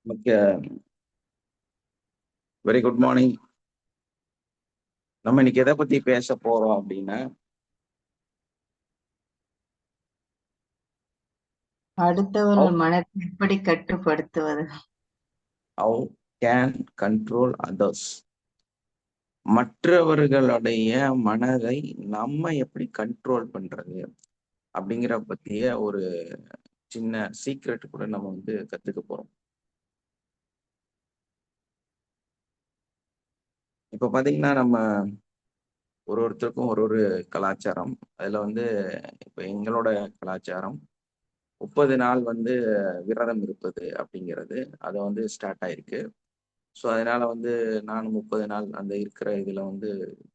நமக்கு very good morning. நம்ம இன்னைக்கு எதை பத்தி பேச போறோம் அப்படின்னா, அடுத்தவர்கள் மனதை எப்படி கட்டுப்படுத்துவது? How can control others. மற்றவர்களுடைய மனதை நம்ம எப்படி கண்ட்ரோல் பண்றது அப்படிங்கிற பத்திய ஒரு சின்ன சீக்ரெட் கூட நம்ம கத்துக்க போறோம். இப்ப பாத்தீங்கன்னா, நம்ம ஒருத்தருக்கும் ஒரு கலாச்சாரம். அதுல இப்ப எங்களோட கலாச்சாரம் 30 நாள் விரதம் இருப்பது அப்படிங்கிறது அது ஸ்டார்ட் ஆயிருக்கு. ஸோ அதனால நானும் 30 நாள் அந்த இருக்கிற இதுல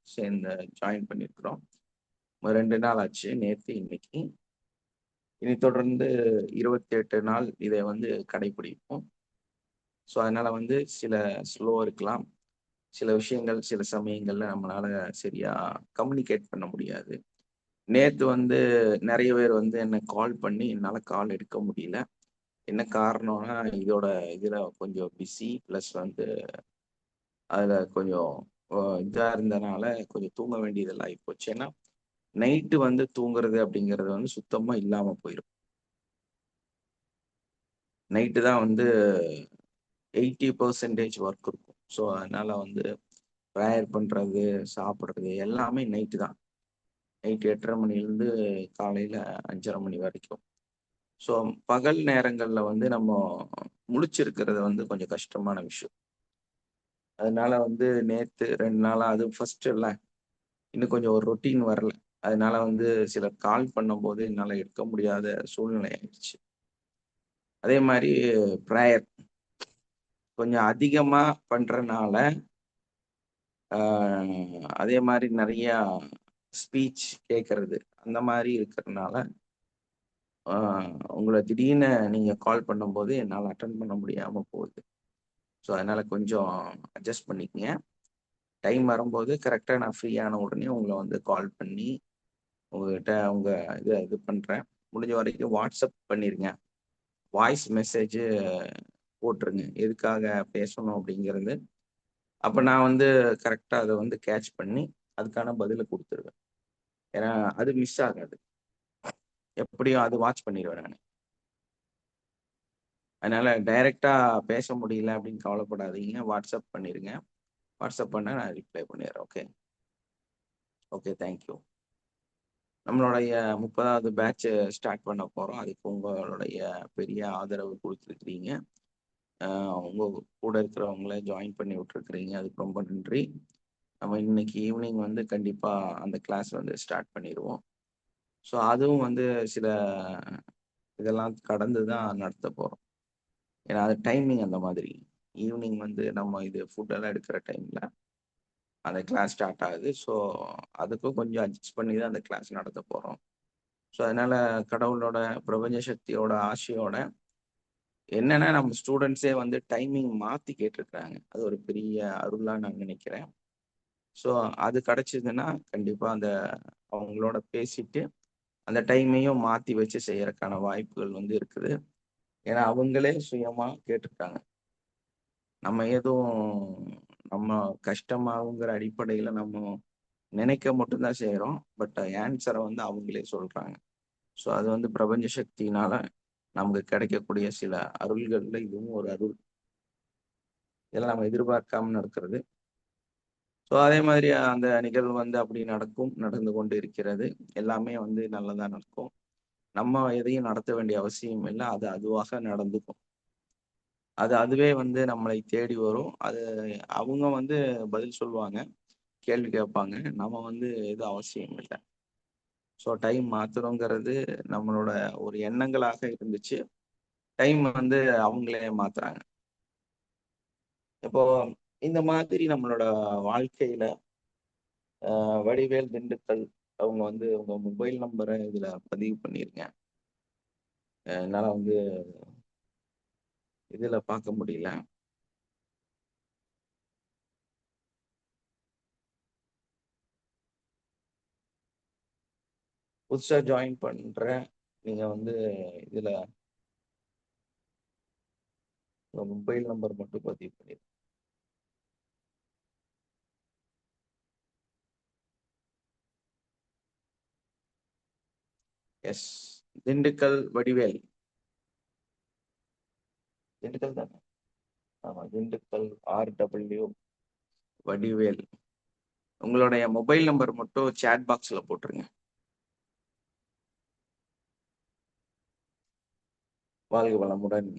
சேர்ந்து ஜாயின் பண்ணியிருக்கிறோம். 2 நாள் ஆச்சு, நேத்து இன்னைக்கு. இனி தொடர்ந்து 28 நாள் இதை கடைபிடிப்போம். ஸோ அதனால சில ஸ்லோ இருக்கலாம். சில விஷயங்கள் சில சமயங்கள்ல நம்மளால சரியா கம்யூனிகேட் பண்ண முடியாது. நேத்து நிறைய பேர் என்ன கால் பண்ணி என்னால கால் எடுக்க முடியல. என்ன காரணம்னா, இதோட இதுல கொஞ்சம் பிஸி பிளஸ் அதுல கொஞ்சம் இதா இருந்தனால கொஞ்சம் தூங்க வேண்டியதெல்லாம் ஆயிப்போச்சு. ஏன்னா நைட்டு தூங்குறது அப்படிங்கிறது சுத்தமா இல்லாம போயிரும். நைட்டு தான் 80% ஒர்க் இருக்கும். ஸோ அதனால ப்ரேயர் பண்றது, சாப்பிடுறது எல்லாமே நைட்டு தான். நைட் 8:30 மணிலேருந்து காலையில 5:30 மணி வரைக்கும். ஸோ பகல் நேரங்கள்ல நம்ம முழிச்சிருக்கிறது கொஞ்சம் கஷ்டமான விஷயம். அதனால நேத்து 2 நாளா அது ஃபர்ஸ்ட் இல்ல. இன்னும் கொஞ்சம் ஒரு ரொட்டீன் வரல. அதனால சிலர் கால் பண்ணும்போது என்னால எடுக்க முடியாத சூழ்நிலை ஆயிடுச்சு. அதே மாரி ப்ரேயர் கொஞ்சம் அதிகமா பண்றனால, ஆ அதே மாரி நெறையா ஸ்பீச் கேட்கறது, அந்த மாரி இருக்கிறனால, ஆ உங்கள திடீர்னு நீங்க கால் பண்ணும்போது என்னால அட்டெண்ட் பண்ண முடியாம போகுது. ஸோ அதனால கொஞ்சம் அட்ஜஸ்ட் பண்ணிக்கங்க. டைம் வரும்போது கரெக்ட்டா நான் ஃப்ரீ ஆன உடனே உங்கள கால் பண்ணி, உங்ககிட்ட உங்க இது பண்றேன். முடிஞ்ச வரைக்கும் வாட்ஸ்அப் பண்ணிருங்க. வாய்ஸ் மெசேஜு போட்டுருங்க. எதுக்காக பேசணும் அப்படிங்கிறது. அப்ப நான் கரெக்ட்டா அத கேட்ச் பண்ணி, அதுக்கான பதில குடுத்துருவேன். ஏன்னா, அது மிஸ் ஆகாது. எப்படியும் அது வாட்ச் பண்ணிருவேன் நானு. அதனால டைரக்ட்டா பேச முடியல அப்படின்னு கவலைப்படாதீங்க. வாட்ஸ்அப் பண்ணிருங்க. வாட்ஸ்அப் பண்ணா நான் ரிப்ளை பண்ணிடுறேன். ஓகே. ஓகே. Thank you. நம்மளுடைய 30வது பேட்ச் ஸ்டார்ட் பண்ண போறோம். அதுக்கு உங்களுடைய பெரிய ஆதரவு குடுத்துருக்கிறீங்க. உங்க கூட இருக்கிறவங்கள ஜாயின் பண்ணி விட்டுருக்கிறீங்க. அதுக்கு ரொம்ப நன்றி. நம்ம இன்னைக்கு ஈவினிங் கண்டிப்பா அந்த கிளாஸ் ஸ்டார்ட் பண்ணிருவோம். ஸோ அதுவும் சில இதெல்லாம் கடந்து தான் நடத்த போறோம். ஏன்னா அது டைமிங் அந்த மாதிரி. ஈவினிங் நம்ம இது ஃபுட் எல்லாம் எடுக்கிற டைம்ல அந்த கிளாஸ் ஸ்டார்ட் ஆகுது. ஸோ அதுக்கும் கொஞ்சம் அட்ஜஸ்ட் பண்ணி தான் அந்த கிளாஸ் நடத்த போறோம். ஸோ அதனால கடவுளோட பிரபஞ்ச சக்தியோட ஆசையோட என்னன்னா நம்ம ஸ்டூடெண்ட்ஸே டைமிங் மாத்தி கேட்டிருக்கிறாங்க. அது ஒரு பெரிய அருளா நான் நினைக்கிறேன். ஸோ அது கிடைச்சதுன்னா கண்டிப்பா அவங்களோட பேசிட்டு அந்த டைமையும் மாத்தி வச்சு செய்யறதுக்கான வாய்ப்புகள் இருக்குது. ஏன்னா அவங்களே சுயமா கேட்டிருக்காங்க. நம்ம எதுவும் நம்ம கஷ்டமாகுங்கிற அடிப்படையில நம்ம நினைக்க மட்டும்தான் செய்றோம். பட் ஆன்சர அவங்களே சொல்றாங்க. ஸோ அது பிரபஞ்ச சக்தியினால நமக்கு கிடைக்கக்கூடிய சில அருள்கள்ல இதுவும் ஒரு அருள். இதெல்லாம் நம்ம எதிர்பார்க்காம நடக்கிறது. ஸோ அதே மாதிரி அந்த நிகழ்வு அப்படி நடக்கும். நடந்து கொண்டு இருக்கிறது. எல்லாமே நல்லதா நடக்கும். நம்ம எதையும் நடத்த வேண்டிய அவசியம் இல்ல. அது அதுவாக நடந்துக்கும். அது அதுவே நம்மளை தேடி வரும். அது அவங்க பதில் சொல்லுவாங்க. கேள்வி கேட்பாங்க. நம்ம எதுவும் அவசியம் இல்ல. ஸோ டைம் மாத்தணுங்கிறது நம்மளோட ஒரு எண்ணங்களாக இருந்துச்சு. டைம் அவங்களே மாத்துறாங்க. இப்போ இந்த மாதிரி நம்மளோட வாழ்க்கையில வடிவேல் திண்டுக்கல் அவங்க உங்க மொபைல் நம்பர இதுல பதிவு பண்ணிருங்க. என்னால இதுல பார்க்க முடியல. புதுசா ஜாயின் பண்ற நீங்க இதுல மொபைல் நம்பர் மட்டும் பதிவு பண்ணிடுங்க. எஸ், திண்டுக்கல் வடிவேல். திண்டுக்கல் தானே? ஆமா, திண்டுக்கல் RW வடிவேல். உங்களுடைய மொபைல் நம்பர் மட்டும் சேட் பாக்ஸ்ல போட்டுருங்க. வாழ்க வளமுடன்.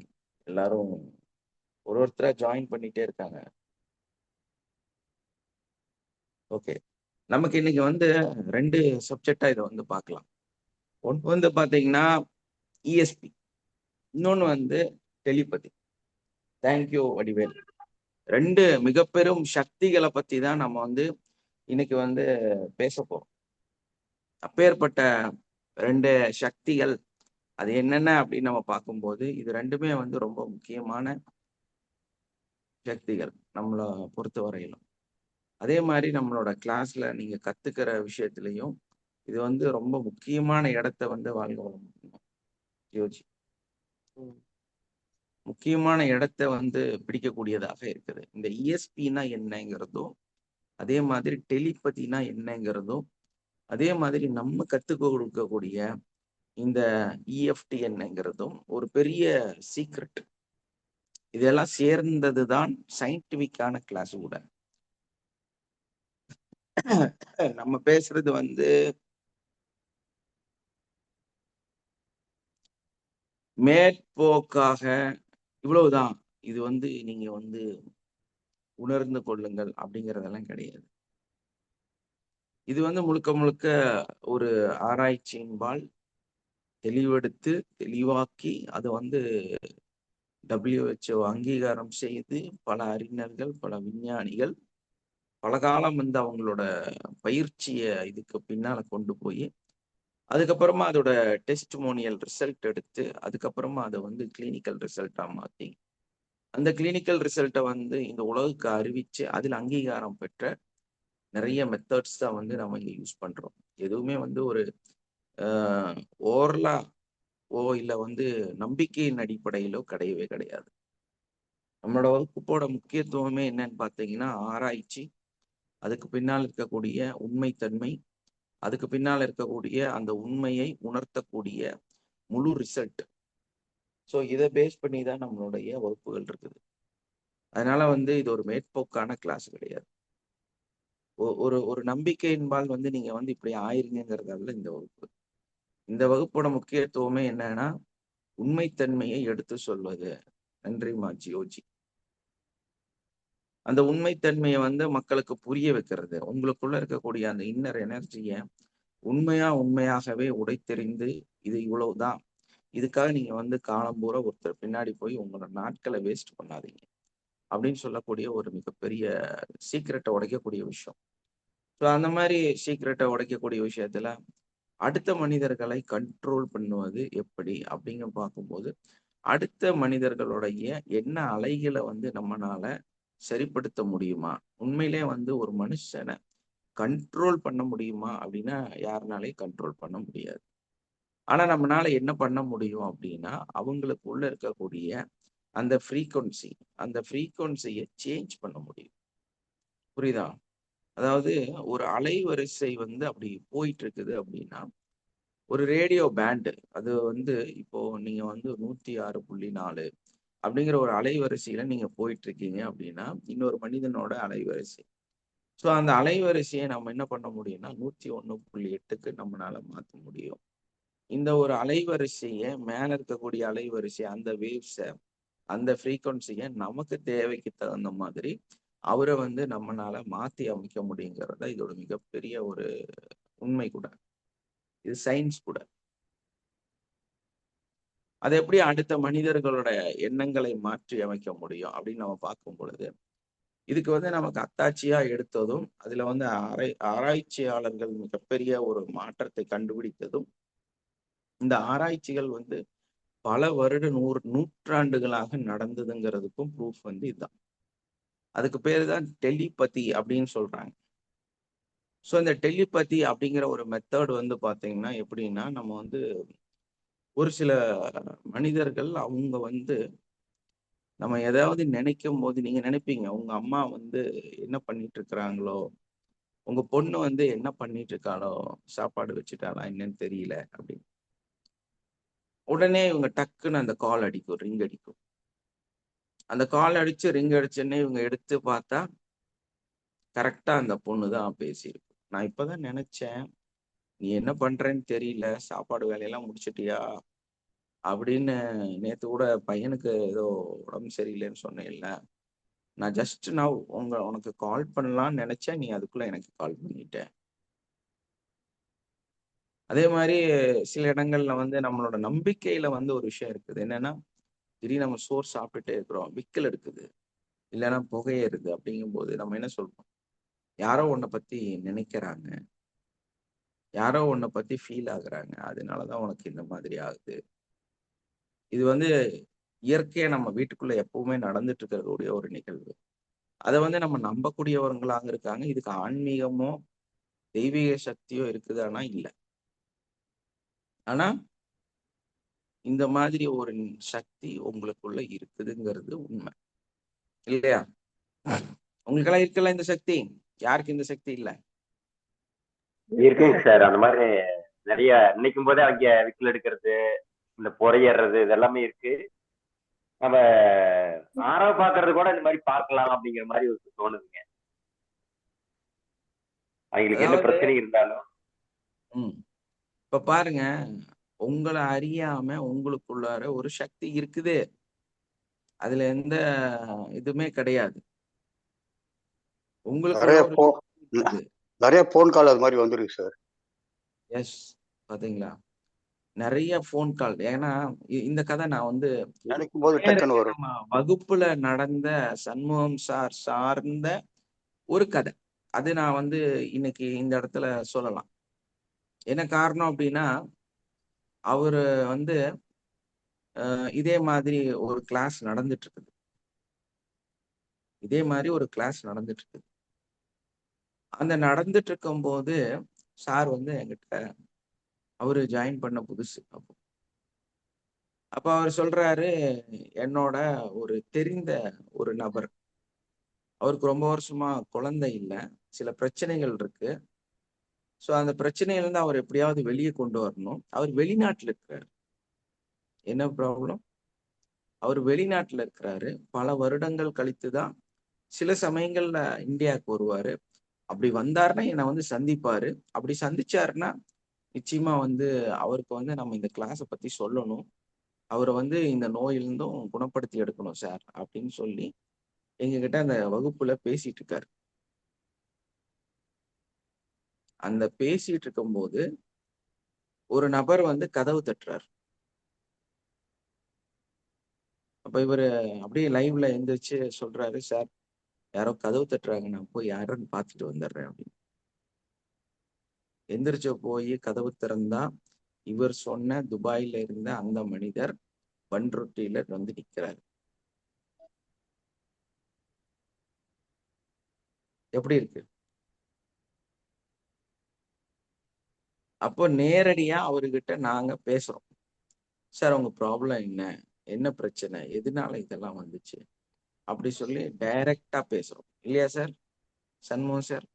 எல்லாரும் ஒருத்தரா ஜாயின் பண்ணிட்டே இருக்காங்க. ஓகே, நமக்கு இன்னைக்கு வந்து 2 சப்ஜெக்டா இதை வந்து பார்க்கலாம். ஒன்று வந்து பாத்தீங்கன்னா ESP, இன்னொன்னு வந்து டெலிபதி. தேங்க்யூ வடிவேல். 2 மிக பெரும் சக்திகளை பத்தி தான் நம்ம வந்து இன்னைக்கு வந்து பேச போறோம். அப்பேற்பட்ட 2 சக்திகள் அது என்னென்ன அப்படின்னு நம்ம பார்க்கும்போது இது 2மே வந்து ரொம்ப முக்கியமான சக்திகள் நம்மளை பொறுத்த வரையிலும். அதே மாதிரி நம்மளோட கிளாஸ்ல நீங்க கத்துக்கிற விஷயத்திலையும் இது வந்து ரொம்ப முக்கியமான இடத்தை வந்து வாழ்க வளமுடன் யோசி முக்கியமான இடத்தை வந்து பிடிக்கக்கூடியதாக இருக்குது. இந்த ESPனா என்னங்கிறதும், அதே மாதிரி டெலிபதினா என்னங்கிறதும், அதே மாதிரி நம்ம கத்துக்க கொடுக்கக்கூடிய இந்த EFT என்னங்கிறதும் ஒரு பெரிய சீக்ரெட். இதெல்லாம் சேர்ந்ததுதான் சயின்டிபிக்கான கிளாஸ் கூட. நம்ம பேசுறது வந்து மேற்போக்காக இவ்வளவுதான், இது வந்து நீங்க வந்து உணர்ந்து கொள்ளுங்கள் அப்படிங்கறதெல்லாம் கிடையாது. இது வந்து முழுக்க முழுக்க ஒரு ஆராய்ச்சியின்பால் தெளிவெடுத்து தெளிவாக்கி அதை வந்து WHO அங்கீகாரம் செய்து பல அறிஞர்கள் பல விஞ்ஞானிகள் பல காலம் வந்து அவங்களோட பயிற்சியை இதுக்கு பின்னால கொண்டு போய் அதுக்கப்புறமா அதோட டெஸ்டிமோனியல் ரிசல்ட் எடுத்து அதுக்கப்புறமா அதை வந்து கிளினிக்கல் ரிசல்ட்டா மாத்தி அந்த கிளினிக்கல் ரிசல்ட்டை வந்து இந்த உலகுக்கு அறிவிச்சு அதில் அங்கீகாரம் பெற்ற நிறைய மெத்தட்ஸ் தான் வந்து நம்ம இங்க யூஸ் பண்றோம். எதுவுமே வந்து ஒரு ஓரலா இல்ல வந்து நம்பிக்கையின் அடிப்படையிலோ கிடையவே கிடையாது. நம்மளோட வகுப்போட முக்கியத்துவமே என்னன்னு பார்த்தீங்கன்னா ஆராய்ச்சி, அதுக்கு பின்னால் இருக்கக்கூடிய உண்மைத்தன்மை, அதுக்கு பின்னால் இருக்கக்கூடிய அந்த உண்மையை உணர்த்தக்கூடிய முழு ரிசல்ட். ஸோ இதை பேஸ் பண்ணி தான் நம்மளுடைய வகுப்புகள் இருக்குது. அதனால வந்து இது ஒரு மேற்போக்கான கிளாஸ் கிடையாது. ஒரு ஒரு நம்பிக்கையின்பால் வந்து நீங்க வந்து இப்படி ஆயிருங்கிறதால இந்த வகுப்பு. இந்த வகுப்போட முக்கியத்துவமே என்னன்னா உண்மைத்தன்மையை எடுத்து சொல்வது. நன்றிமா ஜியோஜி. அந்த உண்மைத்தன்மையை வந்து மக்களுக்கு புரிய வைக்கிறது, உங்களுக்குள்ள இருக்கக்கூடிய அந்த இன்னர் எனர்ஜியை உண்மையாகவே உடைத்தெறிந்து இது இவ்வளவுதான், இதுக்காக நீங்க வந்து காலம் பூரா ஒருத்தர் பின்னாடி போய் உங்களோட நாட்களை வேஸ்ட் பண்ணாதீங்க அப்படின்னு சொல்லக்கூடிய ஒரு மிகப்பெரிய சீக்கிரட்டை உடைக்கக்கூடிய விஷயம். ஸோ அந்த மாதிரி சீக்கிரட்டை உடைக்கக்கூடிய விஷயத்துல அடுத்த மனிதர்களை கண்ட்ரோல் பண்ணுவது எப்படி அப்படிங்க பார்க்கும்போது அடுத்த மனிதர்களுடைய என்ன அலைகளை வந்து நம்மளால சரிப்படுத்த முடியுமா, உண்மையிலே வந்து ஒரு மனுஷனை கண்ட்ரோல் பண்ண முடியுமா அப்படின்னா யாருனாலையும் கண்ட்ரோல் பண்ண முடியாது. ஆனா நம்மளால என்ன பண்ண முடியும் அப்படின்னா அவங்களுக்குள்ள இருக்கக்கூடிய அந்த ஃப்ரீக்வன்சியை சேஞ்ச் பண்ண முடியும். புரியுதா? அதாவது ஒரு அலைவரிசை வந்து அப்படி போயிட்டு இருக்குது அப்படின்னா ஒரு ரேடியோ பேண்டு அது வந்து இப்போ நீங்க வந்து 106.4 அப்படிங்கிற ஒரு அலைவரிசையில நீங்க போயிட்டு இருக்கீங்க அப்படின்னா இன்னொரு மனிதனோட அலைவரிசை. ஸோ அந்த அலைவரிசையை நம்ம என்ன பண்ண முடியும்னா 101.8க்கு நம்மளால மாற்ற முடியும். இந்த ஒரு அலைவரிசையை மேல இருக்கக்கூடிய அலைவரிசை அந்த வேவ்ஸை அந்த ஃப்ரீக்வன்சியை நமக்கு தேவைக்கு தகுந்த மாதிரி அவரை வந்து நம்மளால மாத்தி அமைக்க முடியுங்கிறத இதோட மிகப்பெரிய ஒரு உண்மை கூட. இது சயின்ஸ் கூட. அதை எப்படி அடுத்த மனிதர்களோட எண்ணங்களை மாற்றி அமைக்க முடியும் அப்படின்னு நம்ம பார்க்கும் பொழுது இதுக்கு வந்து நமக்கு அத்தாட்சியா எடுத்ததும் அதுல வந்து ஆராய்ச்சியாளர்கள் மிகப்பெரிய ஒரு மாற்றத்தை கண்டுபிடித்ததும் இந்த ஆராய்ச்சிகள் வந்து பல வருட நூற்றாண்டுகளாக நடந்ததுங்கிறதுக்கும் ப்ரூஃப் வந்து இதுதான். அதுக்கு பேரு தான் டெலிபதி அப்படின்னு சொல்றாங்க. ஸோ இந்த டெலிபதி அப்படிங்கிற ஒரு மெத்தட் வந்து பாத்தீங்கன்னா எப்படின்னா நம்ம வந்து ஒரு சில மனிதர்கள் அவங்க வந்து நம்ம ஏதாவது நினைக்கும் போது நீங்க நினைப்பீங்க, உங்க அம்மா வந்து என்ன பண்ணிட்டு இருக்கிறாங்களோ, உங்க பொண்ணு வந்து என்ன பண்ணிட்டு இருக்காளோ, சாப்பாடு வச்சுட்டாளா என்னன்னு தெரியல அப்படின்னு. உடனே இவங்க டக்குன்னு அந்த கால் அடிக்கும், ரிங் அடிக்கும். அந்த கால் அடிச்சு ரிங் அடிச்சோடனே இவங்க எடுத்து பார்த்தா கரெக்டா அந்த பொண்ணு தான் பேசியிருக்கு. நான் இப்பதான் நினைச்சேன், நீ என்ன பண்றேன்னு தெரியல, சாப்பாடு வேலையெல்லாம் முடிச்சிட்டியா அப்படின்னு. நேத்து கூட பையனுக்கு ஏதோ உடம்பு சரியில்லைன்னு சொன்னேன்ல, நான் ஜஸ்ட் நான் உனக்கு கால் பண்ணலாம்னு நினைச்சேன், நீ அதுக்குள்ள எனக்கு கால் பண்ணிட்ட. அதே மாதிரி சில இடங்கள்ல வந்து நம்மளோட நம்பிக்கையில வந்து ஒரு விஷயம் இருக்குது. என்னன்னா, திடீர்னு நம்ம சோறு சாப்பிட்டுட்டே இருக்கிறோம், விக்கல் எடுக்குது, இல்லைன்னா புகையேறுது. அப்படிங்கும்போது நம்ம என்ன சொல்றோம், யாரோ உன்னை பத்தி நினைக்கிறாங்க, யாரோ உன்னை பத்தி ஃபீல் ஆகுறாங்க, அதனாலதான் உனக்கு இந்த மாதிரி ஆகுது. இது வந்து இயற்கையா நம்ம வீட்டுக்குள்ள எப்பவுமே நடந்துட்டு இருக்கக்கூடிய ஒரு நிகழ்வு. அதை வந்து நம்ம நம்பக்கூடியவங்களாக இருக்காங்க. இதுக்கு ஆன்மீகமோ தெய்வீக சக்தியோ இருக்குதானா இல்ல. ஆனா இந்த மாதிரி ஒரு சக்தி உங்களுக்குள்ள இருக்குதுங்கிறது உண்மை இல்லையா? உங்களுக்கெல்லாம் இருக்குல்ல இந்த சக்தி? யாருக்கு இந்த சக்தி இல்ல? இருக்குங்க சார். அந்த மாதிரி நிறைய நினைக்கும் போதே அங்க விக்கல் எடுக்கிறது, இந்த பொறையேறது இதெல்லாமே இருக்கு. நம்ம ஆறாவ பாக்குறது கூட இந்த மாதிரி பார்க்கலாம் அப்படிங்கிற மாதிரி ஒரு தோணுதுங்க. அவங்களுக்கு என்ன அதாவது பிரச்சனை இருந்தாலும். இப்ப பாருங்க, உங்களை அறியாம உங்களுக்குள்ளார ஒரு சக்தி இருக்குது. அதுல எந்த இதுவுமே கிடையாது. உங்களுக்குள்ள நிறைய ஒரு போ சக்தி இருக்குது. நிறைய போன் கால் அது மாதிரி வந்துருக்கு சார். எஸ், பாத்தீங்களா? நிறைய போன் கால். ஏன்னா இந்த கதை நான் வந்து நினைக்கும் போது டக்குன்னு வரும். நம்ம வகுப்புல நடந்த சண்முகம் சார் சார்ந்த ஒரு கதை. அது நான் வந்து இன்னைக்கு இந்த இடத்துல சொல்லலாம். என்ன காரணம் அப்படின்னா, அவரு வந்து இதே மாதிரி ஒரு கிளாஸ் நடந்துட்டு இருக்குது. இதே மாதிரி ஒரு கிளாஸ் நடந்துட்டு இருக்குது. அந்த நடந்துட்டு இருக்கும் போது சார் வந்து என்கிட்ட, அவரு ஜாயின் பண்ண புதுசு. அப்ப அவர் சொல்றாரு, என்னோட ஒரு தெரிந்த ஒரு நபர், அவருக்கு ரொம்ப வருஷமா குழந்தை இல்லை, சில பிரச்சனைகள் இருக்கு. ஸோ அந்த பிரச்சனையில இருந்து அவர் எப்படியாவது வெளியே கொண்டு வரணும். அவர் வெளிநாட்டுல இருக்கிறார். என்ன ப்ராப்ளம்? அவர் வெளிநாட்டுல இருக்கிறாரு. பல வருடங்கள் கழித்து தான் சில சமயங்கள்ல இந்தியாவுக்கு வருவாரு. அப்படி வந்தாருன்னா என்னை வந்து சந்திப்பாரு. அப்படி சந்திச்சாருன்னா நிச்சயமா வந்து அவருக்கு வந்து நம்ம இந்த கிளாஸை பத்தி சொல்லணும். அவரை வந்து இந்த நோயிலிருந்தும் குணப்படுத்தி எடுக்கணும் சார் அப்படின்னு சொல்லி எங்ககிட்ட அந்த வகுப்புல பேசிட்டு இருக்காரு. அந்த பேசிட்டு இருக்கும்போது ஒரு நபர் வந்து கதவு தட்டுறாரு. அப்ப இவரு அப்படியே லைவ்ல எந்திரிச்சு சொல்றாரு, சார் யாரோ கதவு தட்டுறாங்க, நான் போய் யாருன்னு பார்த்துட்டு வந்துடுறேன் அப்படின்னு. எந்திரிச்ச போய் கதவு திறந்தா இவர் சொன்ன துபாயில இருந்த அந்த மனிதர் பன்ருட்டியில வந்து நிக்கிறாரு. எப்படி இருக்கு? அப்போ நேரடியா அவர்கிட்ட நாங்க பேசுறோம். சார் உங்க ப்ராப்ளம் என்ன, என்ன பிரச்சனை, எதனால இதெல்லாம் வந்துச்சு அப்படி சொல்லி டைரக்டா பேசுறோம் இல்லையா சார்? சண்முகம் சார்.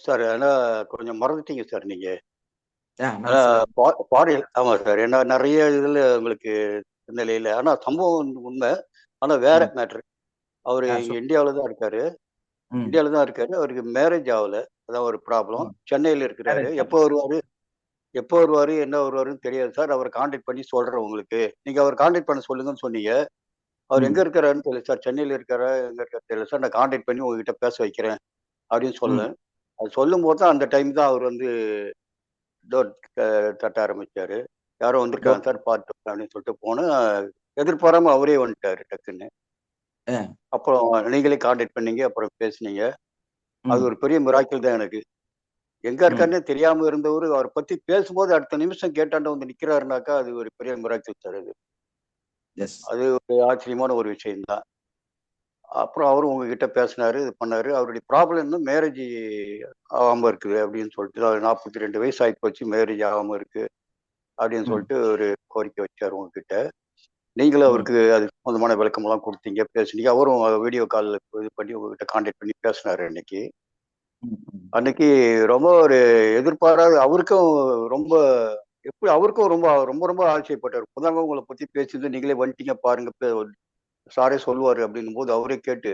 சார் ஆனா கொஞ்சம் மறந்துட்டீங்க சார் நீங்க. நான் சொல்றேன். பாடி ஆமா சார். ஏன்னா நிறைய இதுல உங்களுக்கு நிலையில ஆனா சம்பவம் உண்மை. ஆனா வேற மேட்ரு. அவரு இந்தியாவில தான் இருக்காரு. இந்தியாவில தான் இருக்காரு. அவருக்கு மேரேஜ் ஆகல. அதான் ஒரு ப்ராப்ளம். சென்னையில இருக்கிறாரு. எப்போ வருவாரு என்ன வருவாருன்னு தெரியாது சார். அவரை கான்டாக்ட் பண்ணி சொல்றேன் உங்களுக்கு. நீங்க அவர் கான்டாக்ட் பண்ண சொல்லுங்கன்னு சொன்னீங்க. அவர் எங்க இருக்கிறாருன்னு தெரியல சார். சென்னையில இருக்காரா எங்க இருக்காரு தெரியல சார். நான் கான்டாக்ட் பண்ணி உங்ககிட்ட பேச வைக்கிறேன் அப்படின்னு சொல்லேன். அது சொல்லும் போது தான் அந்த டைம் தான் அவர் வந்து டோர் தட்ட ஆரம்பிச்சாரு. யாரோ வந்திருக்காங்க சார் பார்த்து அப்படின்னு சொல்லிட்டு போனேன். எதிர்பாராம அவரே வந்துட்டாரு டக்குன்னு. அப்புறம் நீங்களே கான்டாக்ட் பண்ணீங்க. அப்புறம் பேசுனீங்க. அது ஒரு பெரிய மிராக்கிள் தான் எனக்கு. எங்க இருக்காருன்னே தெரியாம இருந்தவரு அவரை பத்தி பேசும்போது அடுத்த நிமிஷம் கேட்டாண்ட வந்து நிக்கிறாருனாக்கா அது ஒரு பெரிய மிராக்கிள் சார் அது. அது ஒரு ஆச்சரியமான ஒரு விஷயம் தான். அப்புறம் அவரும் உங்ககிட்ட பேசினாரு, இது பண்ணாரு. அவருடைய ப்ராப்ளம் இன்னும் மேரேஜ் ஆகாம இருக்குது அப்படின்னு சொல்லிட்டு, 42 வயசு ஆகி போச்சு, மேரேஜ் ஆகாம இருக்கு அப்படின்னு சொல்லிட்டு ஒரு கோரிக்கை வச்சாரு உங்ககிட்ட. நீங்களும் அவருக்கு அது சம்பந்தமான விளக்கமெல்லாம் கொடுத்தீங்க, பேசுனீங்க. அவரும் வீடியோ கால் இது பண்ணி உங்ககிட்ட கான்டாக்ட் பண்ணி பேசினாரு அன்னைக்கு. அன்னைக்கு ரொம்ப ஒரு எதிர்பாராத அவருக்கும் ரொம்ப எப்படி அவருக்கும் ரொம்ப ரொம்ப ரொம்ப ஆச்சரியப்பட்டார். புதாங்க உங்களை பத்தி பேசுது, நீங்களே வந்துட்டீங்க பாருங்க, சாரே சொல்லுவாரு அப்படின்னும் போது அவரே கேட்டு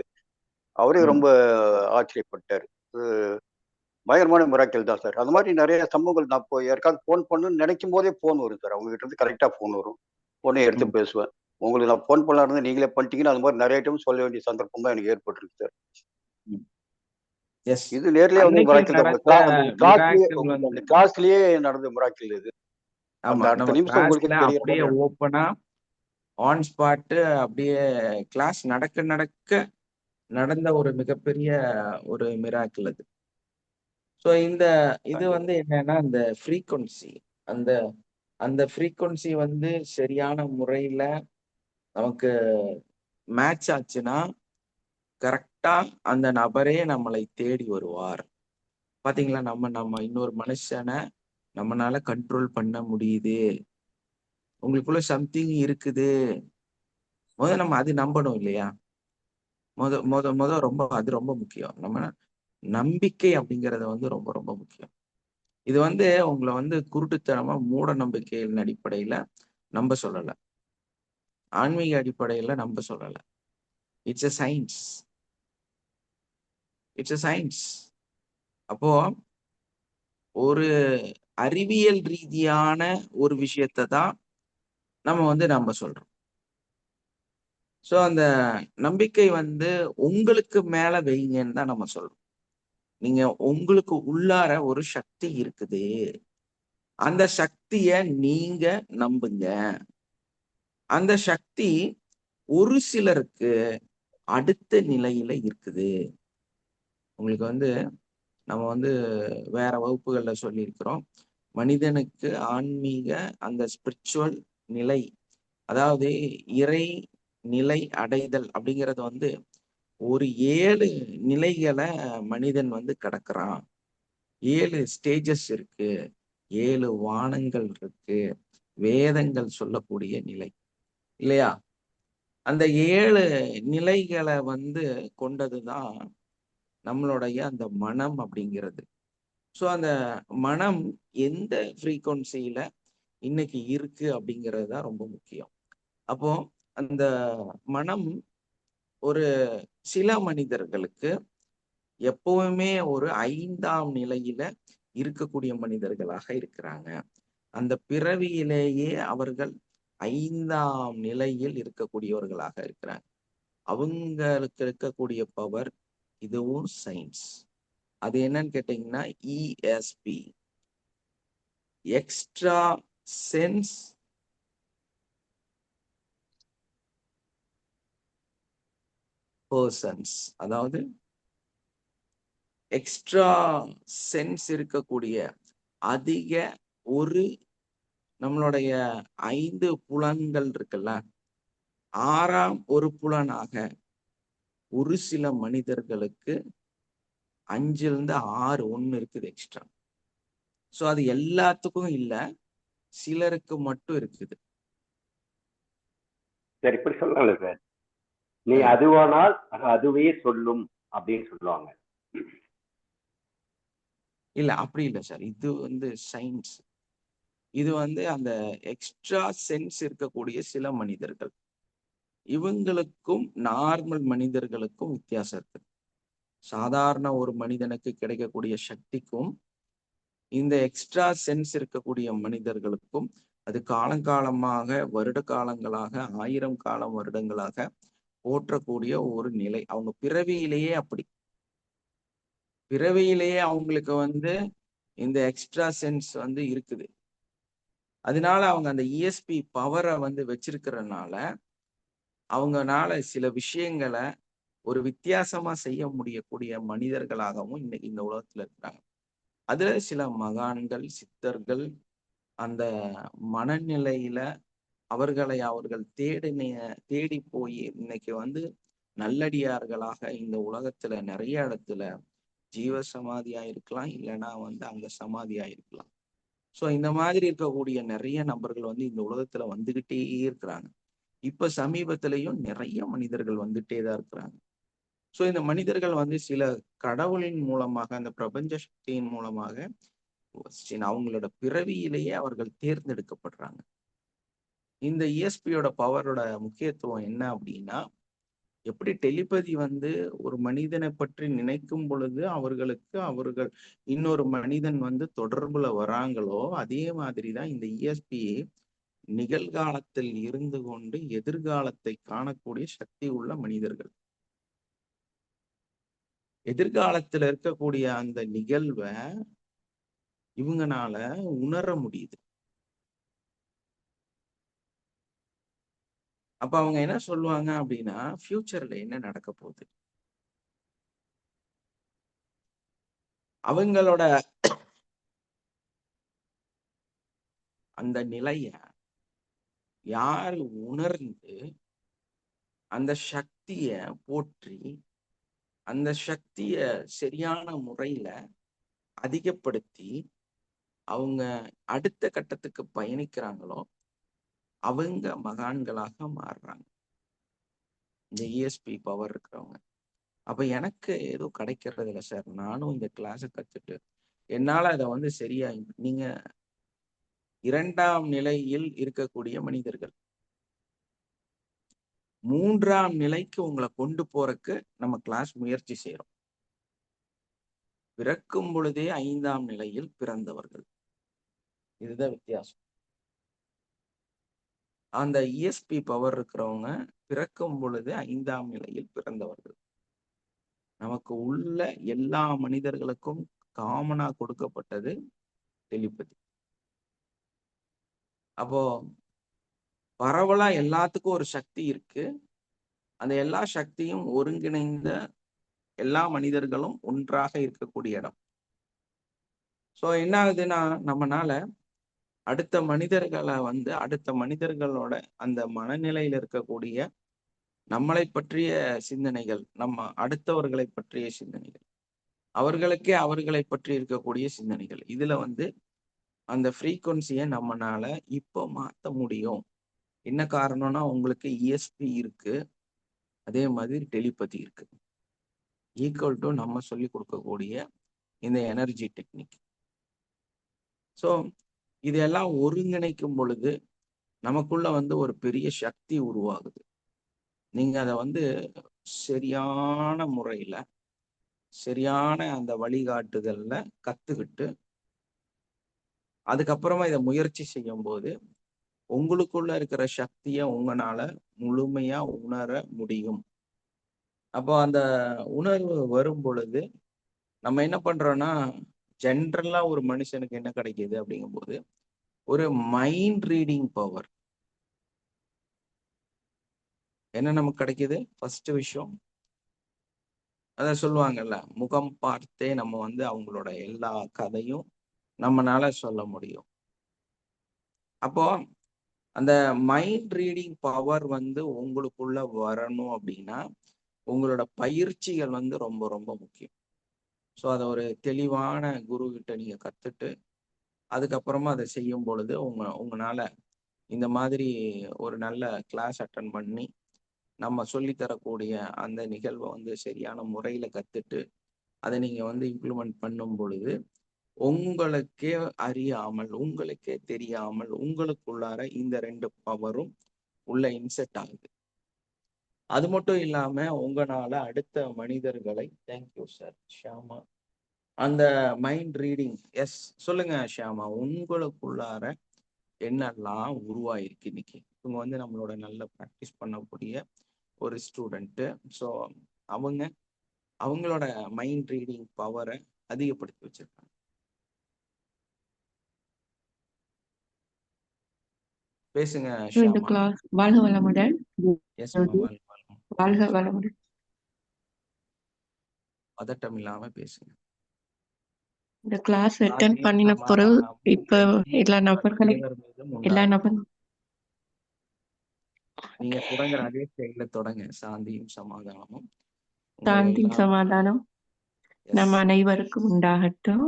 அவரே ரொம்ப ஆச்சரியப்பட்டார். பயங்கரமான மிராக்கிள் தான் சார். அந்த மாதிரி நிறைய சம்பவங்கள் நான் இப்போ யாருக்காவது ஃபோன் பண்ணணும்னு நினைக்கும் போதே ஃபோன் வரும் சார். அவங்க கிட்ட இருந்து கரெக்டாக ஃபோன் வரும். ஃபோனே எடுத்து பேசுவேன். உங்களுக்கு நான் ஃபோன் பண்ணலாம் இருந்து நீங்களே பண்ணிட்டீங்கன்னா அது மாதிரி நிறைய டைம் சொல்ல வேண்டிய சந்தர்ப்பம் தான் எனக்கு ஏற்பட்டிருக்கு சார். இது நேர்லயே வந்து மிராக்கிள் தான். அந்த கிளாஸ்லயே நடந்த மிராக்கிள் இது. அந்த அடுத்த நிமிஷம் உங்களுக்கு அப்படியே ஓப்பனா ஆன் ஸ்பாட் அப்படியே கிளாஸ் நடக்க நடந்த ஒரு மிகப்பெரிய ஒரு மிராக்கிள் அது. ஸோ இது வந்து என்னன்னா அந்த ஃப்ரீக்வன்சி அந்த ஃப்ரீக்வன்சி வந்து சரியான முறையில நமக்கு மேட்ச் ஆச்சுன்னா கரெக்டா அந்த நபரே நம்மளை தேடி வருவார். பாத்தீங்களா, நம்ம இன்னொரு மனுஷனை நம்மளால கண்ட்ரோல் பண்ண முடியுது, உங்களுக்குள்ள சம்திங் இருக்குது, நம்ம அது நம்பணும் இல்லையா? ரொம்ப அது ரொம்ப முக்கியம். நம்ம நம்பிக்கை அப்படிங்கறது வந்து ரொம்ப ரொம்ப முக்கியம். இது வந்து உங்களை வந்து குருட்டுத்தனமா மூட நம்பிக்கையின் அடிப்படையில நம்ப சொல்லல, ஆன்மீக அடிப்படையில நம்ப சொல்லல. It's a science. அப்போ ஒரு அறிவியல் ரீதியான ஒரு விஷயத்தை தான் நம்ம வந்து நம்ப சொல்றோம். ஸோ அந்த நம்பிக்கை வந்து உங்களுக்கு மேல வைங்கன்னு தான் நம்ம சொல்றோம். நீங்க உங்களுக்கு உள்ளார ஒரு சக்தி இருக்குது, அந்த சக்திய நீங்க நம்புங்க. அந்த சக்தி ஒரு சிலருக்கு அடுத்த நிலையில இருக்குது. உங்களுக்கு வந்து நம்ம வந்து வேற வகுப்புகள்ல சொல்லியிருக்கிறோம், மனிதனுக்கு ஆன்மீக அந்த ஸ்பிரிச்சுவல் நிலை, அதாவது இறை நிலை அடைதல் அப்படிங்கிறது வந்து ஒரு 7 நிலைகளை மனிதன் வந்து கடக்கிறான். 7 ஸ்டேஜஸ் இருக்கு, 7 வானங்கள் இருக்கு, வேதங்கள் சொல்லக்கூடிய நிலை இல்லையா? அந்த 7 நிலைகளை வந்து கொண்டதுதான் நம்மளுடைய அந்த மனம் அப்படிங்கிறது. ஸோ அந்த மனம் எந்த ஃப்ரீக்வன்சியில இன்னைக்கு இருக்கு அப்படிங்கிறது தான் ரொம்ப முக்கியம். அப்போ அந்த மனம் ஒரு சில மனிதர்களுக்கு எப்பவுமே ஒரு 5ஆம் நிலையில இருக்கக்கூடிய மனிதர்களாக இருக்கிறாங்க. அந்த பிறவியிலேயே அவர்கள் 5ஆம் நிலையில் இருக்கக்கூடியவர்களாக இருக்கிறாங்க. அவங்களுக்கு இருக்கக்கூடிய பவர், இதுவும் சயின்ஸ். அது என்னன்னு கேட்டீங்கன்னா ESP, எக்ஸ்ட்ரா சென்ஸ் பர்சன்ஸ். அதாவது எக்ஸ்ட்ரா சென்ஸ் இருக்கக்கூடிய அதிக ஒரு நம்மளுடைய 5 புலன்கள் இருக்குல்ல, 6ஆம் ஒரு புலனாக ஒரு சில மனிதர்களுக்கு 5லிருந்து 6 ஒண்ணு இருக்குது எக்ஸ்ட்ரா. ஸோ அது எல்லாத்துக்கும் இல்ல, சிலருக்கு மட்டும் இருக்குது. சரி, இப்படி சொல்லலாம்ல சார், நீ அதுவானால் அதுவே சொல்லும் அப்படின்னு சொல்லுவாங்க. இல்ல அப்படி இல்லை சார், இது வந்து சயின்ஸ். இது வந்து அந்த எக்ஸ்ட்ரா சென்ஸ் இருக்கக்கூடிய சில மனிதர்கள், இவங்களுக்கும் நார்மல் மனிதர்களுக்கும் வித்தியாசம் இருக்கு. சாதாரண ஒரு மனிதனுக்கு கிடைக்கக்கூடிய சக்திக்கும் இந்த எக்ஸ்ட்ரா சென்ஸ் இருக்கக்கூடிய மனிதர்களுக்கும் அது காலங்காலமாக, வருட காலங்களாக, 1000 வருடங்களாக போற்றக்கூடிய ஒரு நிலை. அவங்க பிறவியிலேயே அவங்களுக்கு வந்து இந்த எக்ஸ்ட்ரா சென்ஸ் வந்து இருக்குது. அதனால அவங்க அந்த ESP பவரை வந்து வச்சிருக்கிறதுனால அவங்கனால சில விஷயங்களை ஒரு வித்தியாசமா செய்ய முடியக்கூடிய மனிதர்களாகவும் இன்னைக்கு இந்த உலகத்துல இருக்கிறாங்க. அதுல சில மகான்கள், சித்தர்கள் அந்த மனநிலையில அவர்கள் தேடி போய் இன்னைக்கு வந்து நல்லடியார்களாக இந்த உலகத்துல நிறைய இடத்துல ஜீவ சமாதியா இருக்கலாம், இல்லைன்னா வந்து அங்க சமாதியா இருக்கலாம். ஸோ இந்த மாதிரி இருக்கக்கூடிய நிறைய நபர்கள் வந்து இந்த உலகத்துல வந்துகிட்டே இருக்கிறாங்க. இப்ப சமீபத்திலையும் நிறைய மனிதர்கள் வந்துட்டே தான் இருக்கிறாங்க. சோ இந்த மனிதர்கள் வந்து சில கடவுளின் மூலமாக, அந்த பிரபஞ்ச சக்தியின் மூலமாக அவங்களோட பிறவியிலேயே அவர்கள் தேர்ந்தெடுக்கப்படுறாங்க. இந்த இஎஸ்பியோட பவரோட முக்கியத்துவம் என்ன அப்படின்னா, எப்படி டெலிபதி வந்து ஒரு மனிதனை பற்றி நினைக்கும் பொழுது அவர்கள் இன்னொரு மனிதன் வந்து தொடர்புல வராங்களோ, அதே மாதிரிதான் இந்த இஎஸ்பி நிகழ்காலத்தில் இருந்து கொண்டு எதிர்காலத்தை காணக்கூடிய சக்தி உள்ள மனிதர்கள். எதிர்காலத்துல இருக்கக்கூடிய அந்த நிகழ்வை இவங்கனால உணர முடியுது. அப்ப அவங்க என்ன சொல்லுவாங்க அப்படின்னா, ஃபியூச்சர்ல என்ன நடக்க போகுது, அவங்களோட அந்த நிலைய யாரு உணர்ந்து அந்த சக்திய போற்றி அந்த சக்திய சரியான முறையில அதிகப்படுத்தி அவங்க அடுத்த கட்டத்துக்கு பயணிக்கிறாங்களோ அவங்க மகான்களாக மாறுறாங்க, இந்த இஎஸ்பி பவர் இருக்கிறவங்க. அப்ப எனக்கு எதுவும் கிடைக்கிறது இல்லை சார். நானும் இந்த கிளாஸை கத்துட்டு என்னால அதை வந்து சரியா, நீங்க 2ஆம் நிலையில் இருக்கக்கூடிய மனிதர்கள் 3ஆம் நிலைக்கு உங்களை கொண்டு போறதுக்கு நம்ம கிளாஸ் முயற்சி செய்யறோம். பிறக்கும் பொழுதே 5ஆம் நிலையில் பிறந்தவர்கள். இதுதான் வித்தியாசம். அந்த இஎஸ்பி பவர் இருக்கிறவங்க பிறக்கும் பொழுது 5ஆம் நிலையில் பிறந்தவர்கள். நமக்கு உள்ள எல்லா மனிதர்களுக்கும் காமனா கொடுக்கப்பட்டது டெலிபதி. அப்போ பரவலா எல்லாத்துக்கும் ஒரு சக்தி இருக்கு. அந்த எல்லா சக்தியும் ஒருங்கிணைந்த எல்லா மனிதர்களும் ஒன்றாக இருக்கக்கூடிய இடம். சோ என்ன ஆகுதுன்னா, நம்மனால அடுத்த மனிதர்களோட அந்த மனநிலையில இருக்கக்கூடிய நம்மளை பற்றிய சிந்தனைகள், நம்ம அடுத்தவர்களை பற்றிய சிந்தனைகள், அவர்களை பற்றி இருக்கக்கூடிய சிந்தனைகள், இதுல வந்து அந்த ஃப்ரீக்குவன்சியை நம்மனால இப்போ மாத்த முடியும். என்ன காரணம்னா, உங்களுக்கு இஎஸ்பி இருக்கு, அதே மாதிரி டெலிபதி இருக்கு. ஈக்குவல் டு நம்ம சொல்லி கொடுக்கக்கூடிய இந்த எனர்ஜி டெக்னிக். ஸோ இதெல்லாம் ஒருங்கிணைக்கும் பொழுது நமக்குள்ள வந்து ஒரு பெரிய சக்தி உருவாகுது. நீங்க அதை வந்து சரியான முறையில சரியான அந்த வழிகாட்டுதல்ல கத்துக்கிட்டு அதுக்கப்புறமா இதை முயற்சி செய்யும் போது உங்களுக்குள்ள இருக்கிற சக்தியை உங்களால முழுமையா உணர முடியும். அப்போ அந்த உணர்வு வரும் பொழுது நம்ம என்ன பண்றோம்னா, ஜென்ரலா ஒரு மனுஷனுக்கு என்ன கிடைக்குது அப்படிங்கும்போது ஒரு மைண்ட் ரீடிங் பவர் என்ன நமக்கு கிடைக்குது. ஃபர்ஸ்ட் விஷயம், அத சொல்லுவாங்கல்ல, முகம் பார்த்தே நம்ம வந்து அவங்களோட எல்லா கதையும் நம்மனால சொல்ல முடியும். அப்போ அந்த மைண்ட் ரீடிங் பவர் வந்து உங்களுக்குள்ள வரணும் அப்படின்னா உங்களோட பயிற்சிகள் வந்து ரொம்ப ரொம்ப முக்கியம். ஸோ அதை ஒரு தெளிவான குரு கிட்ட நீங்க கத்துட்டு அதுக்கப்புறமா அதை செய்யும் பொழுது உங்களால இந்த மாதிரி ஒரு நல்ல கிளாஸ் அட்டன் பண்ணி நம்ம சொல்லித்தரக்கூடிய அந்த நிகழ்வை வந்து சரியான முறையில கத்துட்டு அதை நீங்க வந்து இம்ப்ளிமெண்ட் பண்ணும் பொழுது உங்களுக்கே அறியாமல், உங்களுக்கே தெரியாமல் உங்களுக்குள்ளார இந்த 2 பவரும் உள்ள இன்செட் ஆகுது. அது மட்டும் இல்லாம உங்களால அடுத்த மனிதர்களை, தேங்க்யூ சார் ஷியாமா, அந்த மைண்ட் ரீடிங், எஸ் சொல்லுங்க ஷியாமா, உங்களுக்குள்ளார என்னெல்லாம் உருவாயிருக்கு இன்னைக்கு. இவங்க வந்து நம்மளோட நல்ல ப்ராக்டிஸ் பண்ணக்கூடிய ஒரு ஸ்டூடெண்ட்டு. ஸோ அவங்களோட மைண்ட் ரீடிங் பவரை அதிகப்படுத்தி வச்சிருக்காங்க. பேசுங்க இந்த ஷியாமா. கிளாஸ் வாழ்க வளமுடன். எஸ் வாழ்க வளமுடன். பதட்டம் இல்லாம பேசுங்க. இந்த கிளாஸ் அட்டென்ட் பண்ணின பிறகு இப்ப எல்லா நபர்களும் நீங்க தொடங்குற அதே ஸ்டைல தொடங்க. சாந்தியும் சமாதானமும் சாந்தியும் சமாதானம் நம்ம அனைவருக்கும் உண்டாகட்டும்.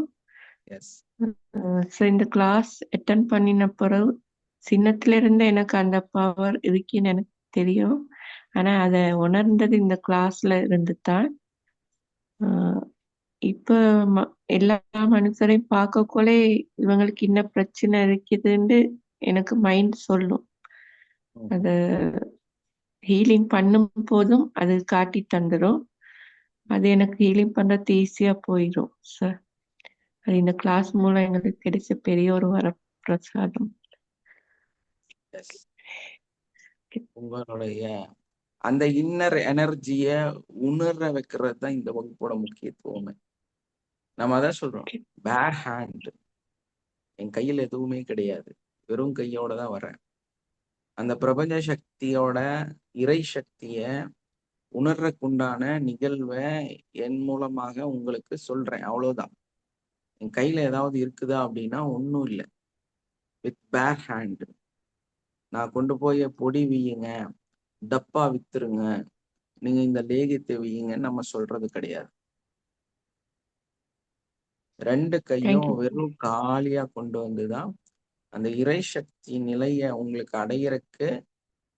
இந்த கிளாஸ் அட்டென்ட் பண்ணின பிறகு சின்னத்துல இருந்து எனக்கு அந்த பவர் இருக்குன்னு எனக்கு தெரியும். ஆனா அதை உணர்ந்தது இந்த கிளாஸ்ல இருந்து தான். இப்ப எல்லா மனுஷரையும் பார்க்கக்குள்ளே இவங்களுக்கு என்ன பிரச்சனை இருக்குதுன்னு எனக்கு மைண்ட் சொல்லும். அத ஹீலிங் பண்ணும் போதும் அது காட்டி தந்துடும். அது எனக்கு ஹீலிங் பண்றது ஈஸியா போயிடும் சார். அது இந்த கிளாஸ் மூலம் எங்களுக்கு கிடைச்ச பெரிய ஒரு வரப்பிரசாதம். உங்களுடைய அந்த இன்னர் எனர்ஜிய உணர வைக்கிறது தான் இந்த வகுப்போட முக்கியத்துவமே. நம்ம அதான் சொல்றோம், பேர் ஹேண்ட், என் கையில் எதுவுமே கிடையாது, வெறும் கையோட தான் வரேன். அந்த பிரபஞ்ச சக்தியோட இறை சக்திய உணர்றக்குண்டான நிகழ்வை என் மூலமாக உங்களுக்கு சொல்றேன், அவ்வளவுதான். என் கையில ஏதாவது இருக்குதா அப்படின்னா ஒன்றும் இல்லை. வித் பேர் ஹேண்ட் நான் கொண்டு போய் பொடி வீயுங்க, டப்பா வித்துருங்க, நீங்க இந்த லேகியத்தை வீயுங்கன்னு நம்ம சொல்றது கிடையாது. 2 கையும் வெறும் காலியா கொண்டு வந்துதான் அந்த இறை சக்தி நிலைய உங்களுக்கு அடையறக்கு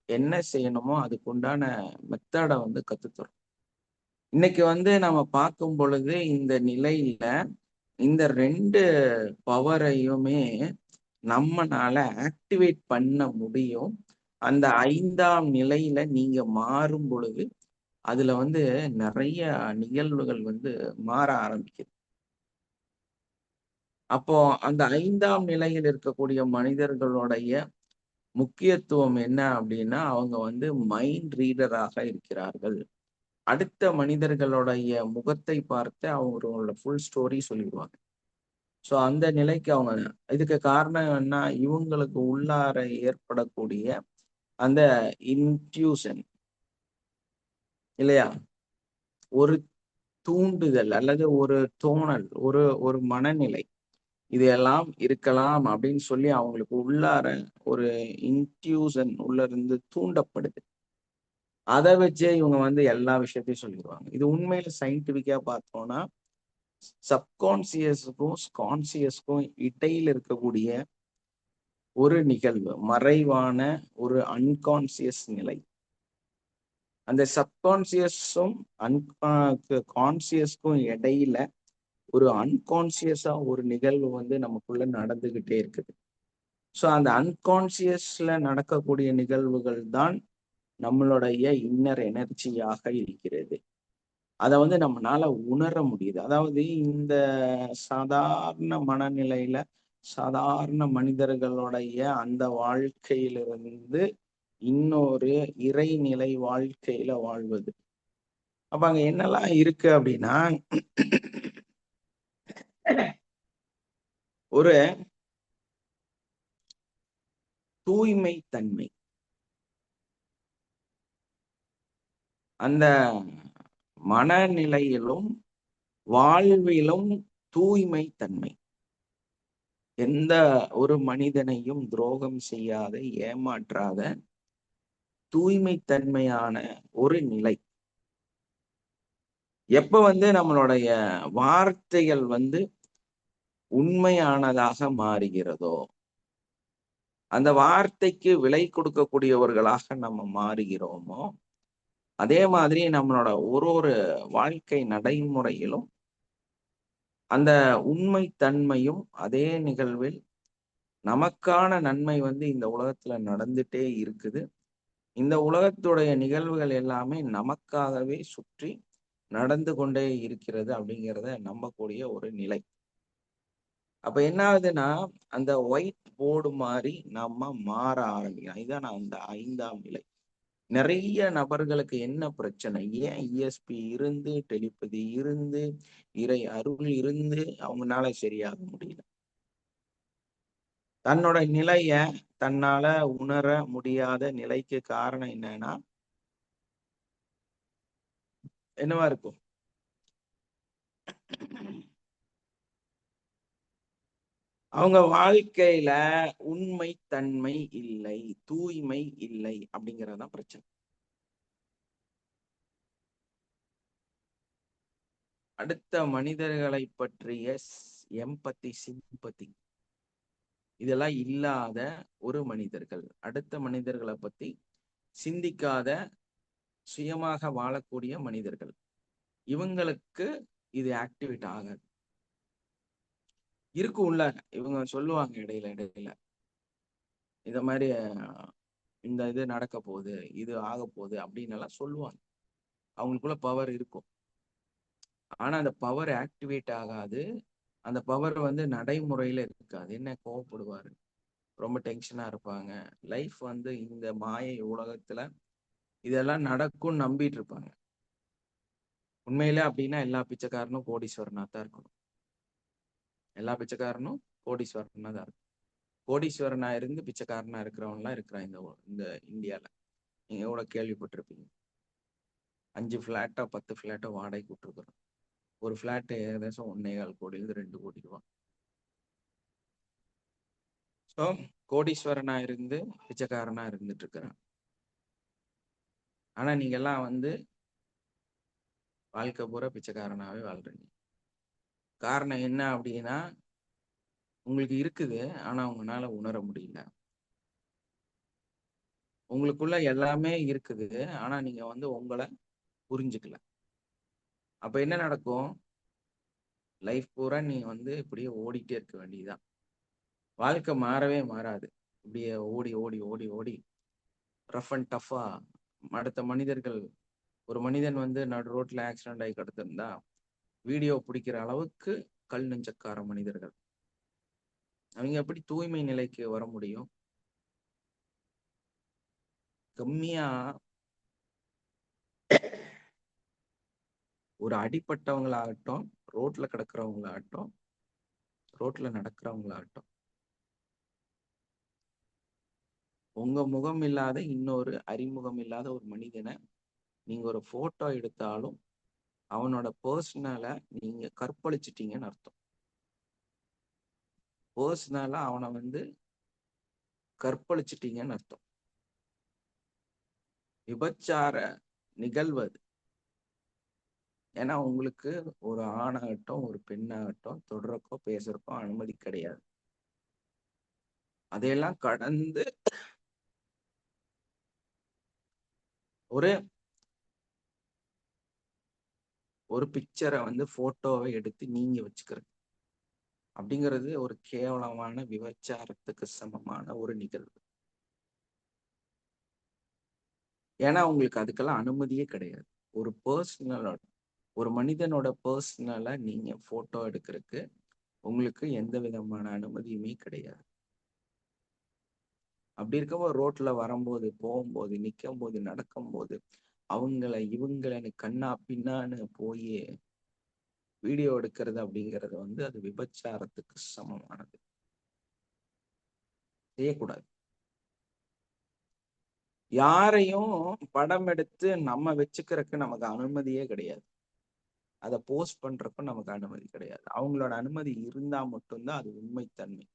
என்ன செய்யணுமோ அதுக்குண்டான மெத்தடை வந்து கத்துத்தரும். இன்னைக்கு வந்து நம்ம பார்க்கும் பொழுது இந்த நிலையில இந்த 2 பவரையுமே நம்மனால ஆக்டிவேட் பண்ண முடியும். அந்த 5ஆம் நிலையில நீங்க மாறும் பொழுது அதுல வந்து நிறைய நிகழ்வுகள் வந்து மாற ஆரம்பிக்குது. அப்போ அந்த 5ஆம் நிலையில் இருக்கக்கூடிய மனிதர்களுடைய முக்கியத்துவம் என்ன அப்படின்னா, அவங்க வந்து மைண்ட் ரீடராக இருக்கிறார்கள். அடுத்த மனிதர்களுடைய முகத்தை பார்த்து அவங்களோட ஃபுல் ஸ்டோரி சொல்லிடுவாங்க. ஸோ அந்த நிலைக்கு அவங்க, இதுக்கு காரணம் என்ன, இவங்களுக்கு உள்ளார ஏற்படக்கூடிய அந்த இன்ட்யூஷன் இல்லையா, ஒரு தூண்டுதல் அல்லது ஒரு தோணல், ஒரு மனநிலை, இதெல்லாம் இருக்கலாம் அப்படின்னு சொல்லி அவங்களுக்கு உள்ளார ஒரு இன்ட்யூஷன் உள்ள இருந்து தூண்டப்படுது. அதை வச்சே இவங்க வந்து எல்லா விஷயத்தையும் சொல்லிடுவாங்க. இது உண்மையில சயின்டிபிக்கா பார்த்தோம்னா சப்கான்சியஸுக்கும் கான்சியஸ்க்கும் இடையில இருக்கக்கூடிய ஒரு நிகழ்வு, மறைவான ஒரு அன்கான்சியஸ் நிலை. அந்த சப்கான்சியஸும் கான்சியஸ்க்கும் இடையில ஒரு அன்கான்சியஸா ஒரு நிகழ்வு வந்து நமக்குள்ள நடந்துகிட்டே இருக்குது. ஸோ அந்த அன்கான்சியஸ்ல நடக்கக்கூடிய நிகழ்வுகள் தான் நம்மளுடைய இன்னர் எனர்ஜியாக இருக்கிறது. அதை வந்து நம்மளால உணர முடியுது. அதாவது இந்த சாதாரண மனநிலையில சாதாரண மனிதர்களுடைய அந்த வாழ்க்கையிலிருந்து இன்னொரு இறைநிலை வாழ்க்கையில வாழ்வது. அப்ப அங்க என்னெல்லாம் இருக்கு அப்படின்னா, ஒரு தூய்மை தன்மை, அந்த மனநிலையிலும் வாழ்விலும் தூய்மை தன்மை, எந்த ஒரு மனிதனையும் துரோகம் செய்யாத, ஏமாற்றாத தூய்மை தன்மையான ஒரு நிலை. எப்ப வந்து நம்மளுடைய வார்த்தைகள் வந்து உண்மையானதாக மாறுகிறதோ, அந்த வார்த்தைக்கு விலை கொடுக்கக்கூடியவர்களாக நம்ம மாறுகிறோமோ, அதே மாதிரி நம்மளோட ஒரு வாழ்க்கை நடைமுறையிலும் அந்த உண்மை தன்மையும் அதே நிகழ்வில் நமக்கான நன்மை வந்து இந்த உலகத்துல நடந்துட்டே இருக்குது. இந்த உலகத்துடைய நிகழ்வுகள் எல்லாமே நமக்காகவே சுற்றி நடந்து கொண்டே இருக்கிறது அப்படிங்கிறத நம்பக்கூடிய ஒரு நிலை. அப்ப என்ன ஆகுதுன்னா, அந்த ஒயிட் போர்டு மாதிரி நம்ம மாற ஆரம்பிக்கிறோம். இதுதான் அந்த 5ஆம் நிலை. நிறைய நபர்களுக்கு என்ன பிரச்சனை, ஏன் இஎஸ்பி இருந்து, டெலிபதி இருந்து, இறை அருள் இருந்து அவங்களால சரியாக முடியல. தன்னோட நிலைய தன்னால உணர முடியாத நிலைக்கு காரணம் என்னன்னா, என்னவா இருக்கும், அவங்க வாழ்க்கையில உண்மை தன்மை இல்லை, தூய்மை இல்லை அப்படிங்கறதுதான் பிரச்சனை. அடுத்த மனிதர்களை பற்றிய எம்பத்தி, சிம்பத்தி இதெல்லாம் இல்லாத ஒரு மனிதர்கள், அடுத்த மனிதர்களை பத்தி சிந்திக்காத சுயமாக வாழக்கூடிய மனிதர்கள். இவங்களுக்கு இது ஆக்டிவேட் ஆகாது. இருக்கு உள்ள, இவங்க சொல்லுவாங்க இடையில இந்த மாதிரி இந்த இது நடக்க போகுது, இது ஆக போகுது அப்படின்னு எல்லாம் சொல்லுவாங்க. அவங்களுக்குள்ள பவர் இருக்கும். ஆனா அந்த பவர் ஆக்டிவேட் ஆகாது. அந்த பவர் வந்து நடைமுறையில இருக்காது. என்ன கோவப்படுவாரு, ரொம்ப டென்ஷனா இருப்பாங்க. லைஃப் வந்து இந்த மாயை உலகத்துல இதெல்லாம் நடக்கும் நம்பிட்டு இருப்பாங்க. உண்மையில அப்படின்னா எல்லா பிச்சைக்காரனும் கோடீஸ்வரனா தான் இருக்கணும். எல்லா பிச்சைக்காரனும் கோடீஸ்வரனா தான் இருக்கும். கோடீஸ்வரனா இருந்து பிச்சைக்காரனா இருக்கிறவன்லாம் இருக்கிறான் இந்த இந்தியால. நீங்க எவ்வளவு கேள்விப்பட்டிருப்பீங்க. 5 ஃபிளாட்டோ 10 ஃபிளாட்டோ வாடகைக்கு விட்டுருக்குறோம். ஒரு ஃபிளாட் ஏகദേശம் 1.25 கோடியிலிருந்து 2 கோடி ரூபாய். ஸோ கோடீஸ்வரனா இருந்து பிச்சைக்காரனா இருந்துட்டு இருக்கிறான். ஆனா நீங்க எல்லாம் வந்து வாழ்க்கை பூரா பிச்சைக்காரனாவே வாழ்றீங்க. காரணம் என்ன அப்படின்னா, உங்களுக்கு இருக்குது, ஆனா உங்களால உணர முடியல. உங்களுக்குள்ள எல்லாமே இருக்குது, ஆனா நீங்க வந்து உங்களை புரிஞ்சுக்கல. அப்ப என்ன நடக்கும்? லைஃப் பூரா நீ வந்து இப்படியே ஓடிட்டே இருக்க வேண்டியதுதான். வாழ்க்கை மாறவே மாறாது. இப்படியே ஓடி ஓடி ஓடி ஓடி ரஃப் அண்ட் டஃபா அடுத்த மனிதர்கள், ஒரு மனிதன் வந்து நடு ரோட்ல ஆக்சிடென்ட் ஆகி கிடத்திருந்தா வீடியோ பிடிக்கிற அளவுக்கு கல் நெஞ்சக்கார மனிதர்கள். அவங்க எப்படி தூய்மை நிலைக்கு வர முடியும்? கம்மியா ஒரு அடிப்பட்டவங்களாகட்டும், ரோட்ல கிடக்கிறவங்களாகட்டும், ரோட்ல நடக்கிறவங்களாகட்டும், உங்க முகம் இல்லாத இன்னொரு அறிமுகம் இல்லாத ஒரு மனிதனை நீங்க ஒரு போட்டோ எடுத்தாலும் அவனோட பர்சனலை நீங்க கற்பழிச்சிட்டீங்கன்னு அர்த்தம். பர்சனலா அவனை வந்து கற்பழிச்சிட்டீங்கன்னு அர்த்தம். விபச்சார நிகழ்வு அது. ஏன்னா உங்களுக்கு ஒரு ஆணாகட்டும் ஒரு பெண்ணாகட்டும் தொடரக்கோ பேசுறக்கோ அனுமதி கிடையாது. அதையெல்லாம் கடந்து ஒரு பிக்சரை வந்து போட்டோவை எடுத்து நீங்க வச்சுக்கிறது அப்படிங்கிறது ஒரு கேவலமான விபச்சாரத்துக்கு சமமான ஒரு நிகழ்வு. ஏன்னா உங்களுக்கு அதுக்கெல்லாம் அனுமதியே கிடையாது. ஒரு பர்சனலோட, ஒரு மனிதனோட பர்சனலை நீங்க போட்டோ எடுக்கிறதுக்கு உங்களுக்கு எந்த விதமான அனுமதியுமே கிடையாது. அப்படி இருக்கும்போது ரோட்ல வரும்போது, போகும்போது, நிற்கும் போது, நடக்கும் போது இவங்களை கண்ணா பின்னான்னு போய் வீடியோ எடுக்கிறது அப்படிங்கிறது வந்து அது விபச்சாரத்துக்கு சமமானது. செய்யக்கூடாது. யாரையும் படம் எடுத்து நம்ம வச்சுக்கிறதுக்கு நமக்கு அனுமதியே கிடையாது. அதை போஸ்ட் பண்றதுக்கும் நமக்கு அனுமதி கிடையாது. அவங்களோட அனுமதி இருந்தா மட்டும்தான் அது உண்மைத்தன்மை.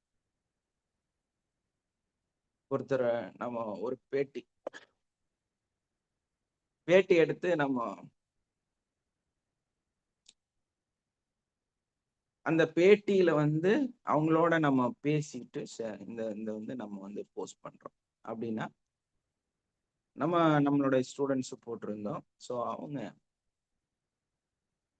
ஒருத்தர் நம்ம ஒரு பேட்டி எடுத்து நம்ம அந்த பேட்டியில வந்து அவங்களோட நம்ம பேசிட்டு இந்த வந்து நம்ம வந்து போஸ்ட் பண்றோம் அப்படின்னா நம்மளோட ஸ்டூடெண்ட்ஸ் போட்டிருந்தோம். ஸோ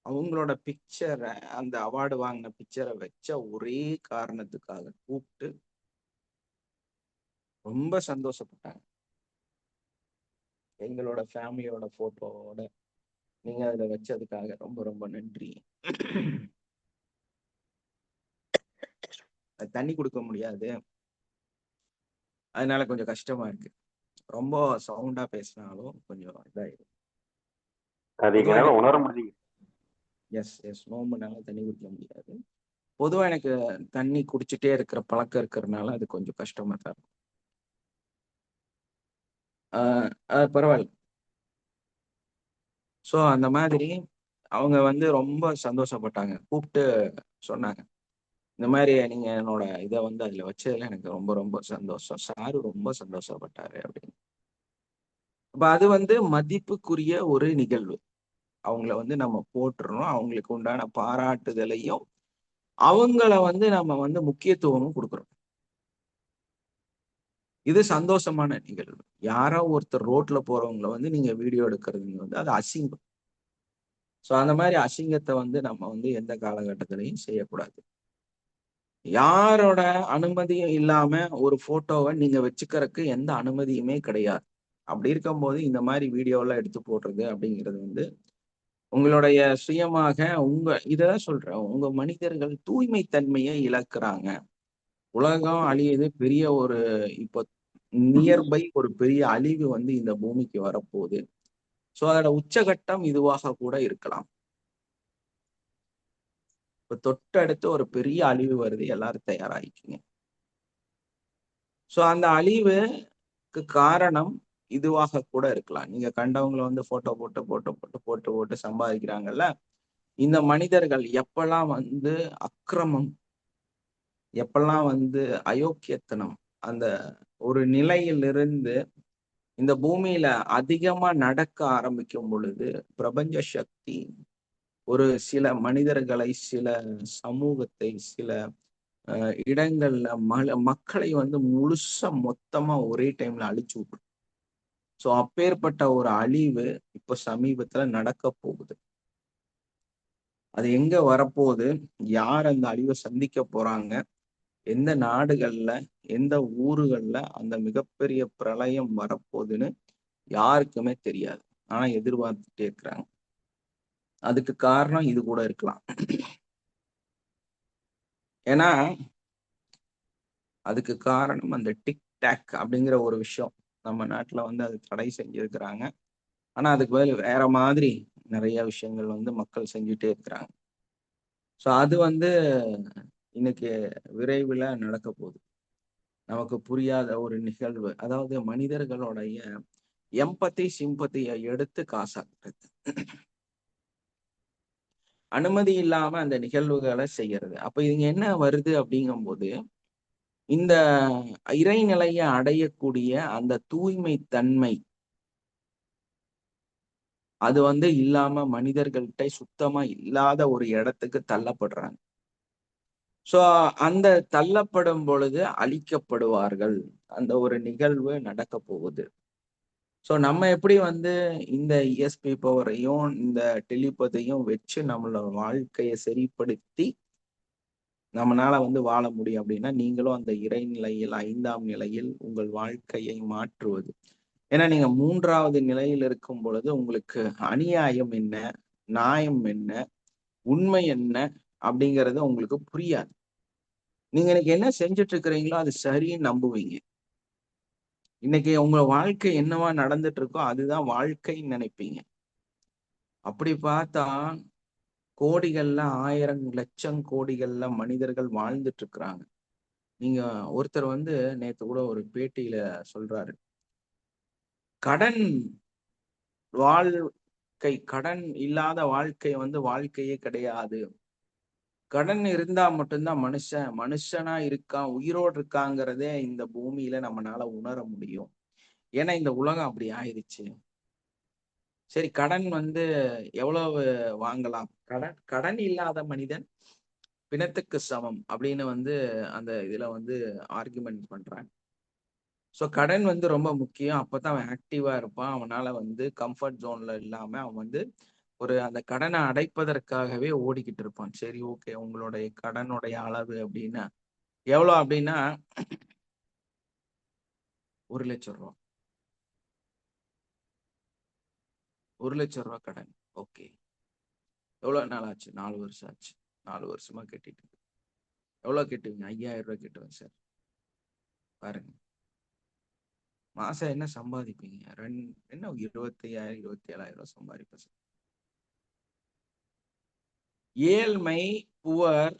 அவங்களோட பிக்சரை, அந்த அவார்டு வாங்கின பிக்சரை வச்ச ஒரே காரணத்துக்காக கூப்பிட்டு ரொம்ப சந்தோஷப்பட்டாங்க. எங்களோட ஃபேமிலியோட போட்டோவோட நீங்க அதுல வச்சதுக்காக ரொம்ப ரொம்ப நன்றி. தண்ணி கொடுக்க முடியாது, அதனால கொஞ்சம் கஷ்டமா இருக்கு. ரொம்ப சவுண்டா பேசினாலும் கொஞ்சம் இதாயிடும். உணர முடியும். எஸ் நோம்புனால தண்ணி குடிக்க முடியாது. பொதுவா எனக்கு தண்ணி குடிச்சிட்டே இருக்கிற பழக்கம் இருக்கிறதுனால அது கொஞ்சம் கஷ்டமா தான் இருக்கும். பரவாயில்ல. ஸோ அந்த மாதிரி அவங்க வந்து ரொம்ப சந்தோஷப்பட்டாங்க. கூப்பிட்டு சொன்னாங்க, இந்த மாதிரி நீங்க என்னோட இதை வந்து அதுல வச்சதுல எனக்கு ரொம்ப ரொம்ப சந்தோஷம், சாரு ரொம்ப சந்தோஷப்பட்டாரு அப்படின்னு. அப்ப அது வந்து மதிப்புக்குரிய ஒரு நிகழ்வு. அவங்கள வந்து நம்ம போட்டுறோம், அவங்களுக்கு உண்டான பாராட்டுதலையும் அவங்கள வந்து நம்ம வந்து முக்கியத்துவமும் கொடுக்குறோம். இது சந்தோஷமான நிகழ்வு. யாரோ ஒருத்தர் ரோட்ல போறவங்களை வந்து நீங்க வீடியோ எடுக்கிறது வந்து அது அசிங்கம். ஸோ அந்த மாதிரி அசிங்கத்தை வந்து நம்ம வந்து எந்த காலகட்டத்திலையும் செய்யக்கூடாது. யாரோட அனுமதியும் இல்லாம ஒரு போட்டோவை நீங்க வச்சுக்கிறதுக்கு எந்த அனுமதியுமே கிடையாது. அப்படி இருக்கும்போது இந்த மாதிரி வீடியோலாம் எடுத்து போடுறது அப்படிங்கிறது வந்து உங்களுடைய சுயமாக இதான் சொல்றேன், உங்க மனிதர்கள் தூய்மை தன்மையை இழக்கிறாங்க. உலகம் அழியுது, பெரிய ஒரு இப்போ நியர்பை ஒரு பெரிய அழிவு வந்து இந்த பூமிக்கு வரப்போகுது. ஸோ அதோட உச்சகட்டம் இதுவாக கூட இருக்கலாம். இப்ப தொட்டடுத்து ஒரு பெரிய அழிவு வருது, எல்லாரும் தயாராகிக்குங்க. ஸோ அந்த அழிவுக்கு காரணம் இதுவாக கூட இருக்கலாம். நீங்க கண்டவங்களை வந்து போட்டோ போட்டு சம்பாதிக்கிறாங்கல்ல, இந்த மனிதர்கள் எப்பெல்லாம் வந்து அக்கிரமம், எப்பெல்லாம் வந்து அயோக்கியத்தனம், அந்த ஒரு நிலையிலிருந்து இந்த பூமியில அதிகமா நடக்க ஆரம்பிக்கும் பொழுது பிரபஞ்ச சக்தி ஒரு சில மனிதர்களை, சில சமூகத்தை, சில இடங்கள்ல மக்களை வந்து முழுசா மொத்தமா ஒரே டைம்ல அழிச்சு விட்டுரும். ஸோ அப்பேற்பட்ட ஒரு அழிவு இப்ப சமீபத்துல நடக்க போகுது. அது எங்க வரப்போகுது, யார் அந்த அழிவை சந்திக்க போறாங்க, எந்த நாடுகள்ல, எந்த ஊர்கள்ல அந்த மிகப்பெரிய பிரளயம் வரப்போகுதுன்னு யாருக்குமே தெரியாது. ஆனா எதிர்பார்த்துட்டே இருக்கிறாங்க. அதுக்கு காரணம் இது கூட இருக்கலாம். ஏன்னா அதுக்கு காரணம் அந்த டிக்டாக் அப்படிங்கிற ஒரு விஷயம். நம்ம நாட்டுல வந்து அது தடை செஞ்சிருக்கிறாங்க. ஆனா அதுக்கு பதில் வேற மாதிரி நிறைய விஷயங்கள் வந்து மக்கள் செஞ்சுட்டே இருக்கிறாங்க. ஸோ அது வந்து இன்னைக்கு விரைவில் நடக்க போகுது. நமக்கு புரியாத ஒரு நிகழ்வு. அதாவது மனிதர்களுடைய எம்பத்தி, சிம்பத்தியை எடுத்து காசாக்குறது. அனுமதி இல்லாம அந்த நிகழ்வுகளை செய்யறது. அப்ப இங்க என்ன வருது அப்படிங்கும்போது, இந்த இறைநிலையை அடையக்கூடிய அந்த தூய்மை தன்மை அது வந்து இல்லாம மனிதர்கள்ட்ட சுத்தமா இல்லாத ஒரு இடத்துக்கு தள்ளப்படுறாங்க. சோ அந்த தள்ளப்படும் பொழுது அழிக்கப்படுவார்கள். அந்த ஒரு நிகழ்வு நடக்க போகுது. ஸோ நம்ம எப்படி வந்து இந்த இஎஸ்பி பவரையும் இந்த டெலிபதியும் வச்சு நம்மளோட வாழ்க்கையை சரிப்படுத்தி நம்மளால வந்து வாழ முடியும் அப்படின்னா, நீங்களும் அந்த இறைநிலையில் 5ஆம் நிலையில் உங்கள் வாழ்க்கையை மாற்றுவது. ஏன்னா நீங்க 3வது நிலையில் இருக்கும் பொழுது உங்களுக்கு அநியாயம் என்ன, நியாயம் என்ன, உண்மை என்ன அப்படிங்கிறது உங்களுக்கு புரியாது. நீங்க இன்னைக்கு என்ன செஞ்சுட்டு இருக்கிறீங்களோ அது சரின்னு நம்புவீங்க. இன்னைக்கு உங்க வாழ்க்கை என்னவா நடந்துட்டு இருக்கோ அதுதான் வாழ்க்கைன்னு நினைப்பீங்க. அப்படி பார்த்தா கோடிகள்ல 1000 லட்சம் கோடிகள்ல மனிதர்கள் வாழ்ந்துட்டு இருக்கிறாங்க. நீங்க ஒருத்தர் வந்து நேத்து கூட ஒரு பேட்டியில சொல்றாரு, கடன் கடன் இல்லாத வாழ்க்கை வந்து வாழ்க்கையே கிடையாது. கடன் இருந்தா மட்டும்தான் மனுஷனா இருக்கான், உயிரோடு இருக்காங்கிறதே இந்த பூமியில நம்மளால உணர முடியும். ஏன்னா இந்த உலகம் அப்படி ஆயிடுச்சு. சரி, கடன் வந்து எவ்வளவு வாங்கலாம்? கடன் இல்லாத மனிதன் பிணத்துக்கு சமம் அப்படின்னு வந்து அந்த இதுல வந்து ஆர்குமெண்ட் பண்றாங்க. ஸோ கடன் வந்து ரொம்ப முக்கியம். அப்பதான் அவன் ஆக்டிவா இருப்பான். அவனால வந்து கம்ஃபர்ட் ஜோன்ல இல்லாம அவன் வந்து அந்த கடனை அடைப்பதற்காகவே ஓடிக்கிட்டு இருப்பான். சரி, ஓகே, உங்களுடைய கடனுடைய அளவு அப்படின்னா எவ்வளோ அப்படின்னா 1 லட்சம் ரூபா. 1 லட்சம் ரூபா கடன். ஓகே, எவ்வளவு நாள் ஆச்சு? 4 வருஷம் ஆச்சு. 4 வருஷமா கட்டிட்டு. எவ்வளவு கட்டுவீங்க? 5000 ரூபாய் கட்டுவேன் சார். பாருங்க, மாசம் என்ன சம்பாதிப்பீங்க? என்ன 25,000 27,000 ரூபாய் சம்பாதிப்பேன் சார். ஏழ்மை, புவர்,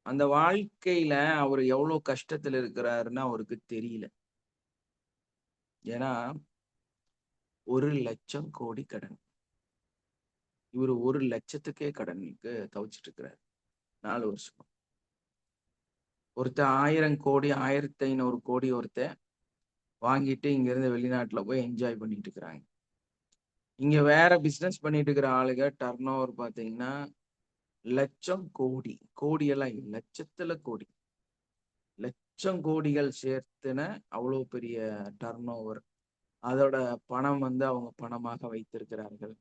அந்த வாழ்க்கையில அவர் எவ்வளவு கஷ்டத்துல இருக்கிறாருன்னு அவருக்கு தெரியல. ஏன்னா 1 லட்சம் கோடி கடன். இவர் 1 லட்சத்துக்கே கடனுக்கு தவிச்சிட்டு இருக்கிறார் 4 வருஷம். ஒருத்தர் 1000 கோடி 1500 கோடி ஒருத்தர் வாங்கிட்டு இங்க இருந்து வெளிநாட்டுல போய் என்ஜாய் பண்ணிட்டு இருக்கிறாங்க. இங்க வேற பிசினஸ் பண்ணிட்டு இருக்கிற ஆளுங்க டர்ன் ஓவர் பாத்தீங்கன்னா லட்சம் கோடி, கோடியெல்லாம் லட்சத்துல கோடி, லட்சம் கோடிகள் சேர்த்துன அவ்வளவு பெரிய டர்ன் ஓவர், அதோட பணம் வந்து அவங்க பணமாக வைத்திருக்கிறார்கள்.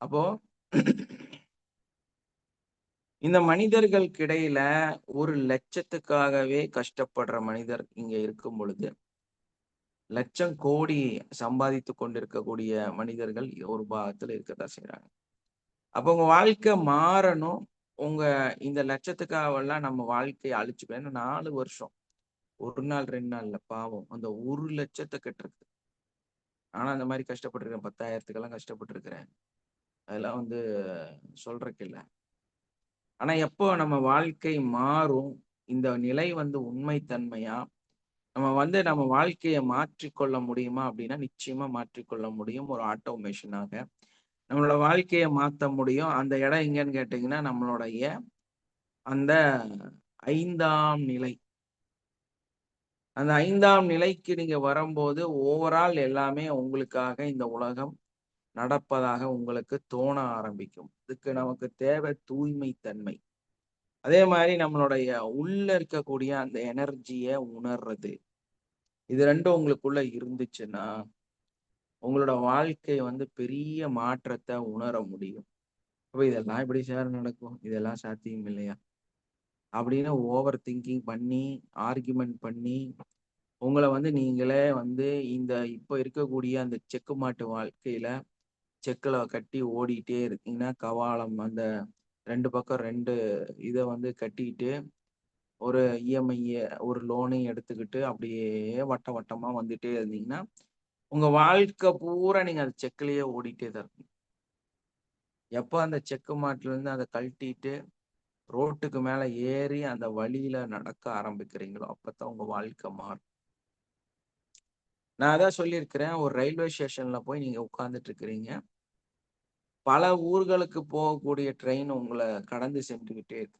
அப்போ இந்த மனிதர்களுக்கு இடையில 1,00,000த்துக்காகவே கஷ்டப்படுற மனிதர் இங்க இருக்கும் பொழுது, லட்சம் கோடி சம்பாதித்து கொண்டிருக்கக்கூடிய மனிதர்கள் ஒரு பாகத்துல இருக்கத்தான் செய்யறாங்க. அப்போ உங்க வாழ்க்கை மாறணும். உங்க இந்த லட்சத்துக்காகலாம் நம்ம வாழ்க்கையை அழிச்சுக்கணும். ஏன்னா 4 வருஷம், 1 நாள் 2 நாள்ல பாவம் அந்த 1,00,000 கட்டுறது. ஆனா அந்த மாதிரி கஷ்டப்பட்டிருக்கேன், 10,000த்துக்கெல்லாம் கஷ்டப்பட்டிருக்கிறேன். அதெல்லாம் வந்து சொல்றதுக்கு இல்லை. ஆனா எப்போ நம்ம வாழ்க்கை மாறும், இந்த நிலை வந்து உண்மைத்தன்மையா, நம்ம வாழ்க்கையை மாற்றிக்கொள்ள முடியுமா அப்படின்னா நிச்சயமா மாற்றிக்கொள்ள முடியும். ஒரு ஆட்டோமேஷனாக நம்மளோட வாழ்க்கையை மாற்ற முடியும். அந்த இடம் எங்கன்னு கேட்டீங்கன்னா நம்மளுடைய அந்த 5ஆம் நிலை. அந்த 5ஆம் நிலைக்கு நீங்க வரும்போது ஓவரால் எல்லாமே உங்களுக்காக இந்த உலகம் நடப்பதாக உங்களுக்கு தோண ஆரம்பிக்கும். இதுக்கு நமக்கு தேவை தூய்மை தன்மை. அதே மாதிரி நம்மளுடைய உள்ள இருக்கக்கூடிய அந்த எனர்ஜியை உணர்றது. இது ரெண்டும் உங்களுக்குள்ள இருந்துச்சுன்னா உங்களோட வாழ்க்கை வந்து பெரிய மாற்றத்தை உணர முடியும். அப்ப இதெல்லாம் எப்படி சார் நடக்கும், இதெல்லாம் சாத்தியம் இல்லையா அப்படின்னு ஓவர் திங்கிங் பண்ணி ஆர்குமெண்ட் பண்ணி உங்களை வந்து நீங்களே வந்து இந்த இப்ப இருக்கக்கூடிய அந்த செக்கு மாட்டு வாழ்க்கையில செக்குல கட்டி ஓடிட்டே இருக்கீங்கன்னா, கவாலம் அந்த 2 பக்கம் 2 இதை வந்து கட்டிட்டு ஒரு இஎம்ஐ ஒரு லோனையும் எடுத்துக்கிட்டு அப்படியே வட்ட வட்டமா வந்துட்டே இருந்தீங்கன்னா உங்க வாழ்க்கை பூரா நீங்க அந்த செக்லயே ஓடிட்டே தான் இருக்கும். எப்போ அந்த செக்கு மாட்டுல இருந்து அதை கழட்டிட்டு ரோட்டுக்கு மேல ஏறி அந்த வழியில நடக்க ஆரம்பிக்கிறீங்களோ அப்பதான் உங்க வாழ்க்கை மாறும். நான் அதான் சொல்லியிருக்கிறேன், ஒரு ரயில்வே ஸ்டேஷன்ல போய் நீங்க உட்கார்ந்துட்டு இருக்கிறீங்க, பல ஊர்களுக்கு போகக்கூடிய ட்ரெயின் உங்களை கடந்து சென்றுகிட்டே இருக்கு.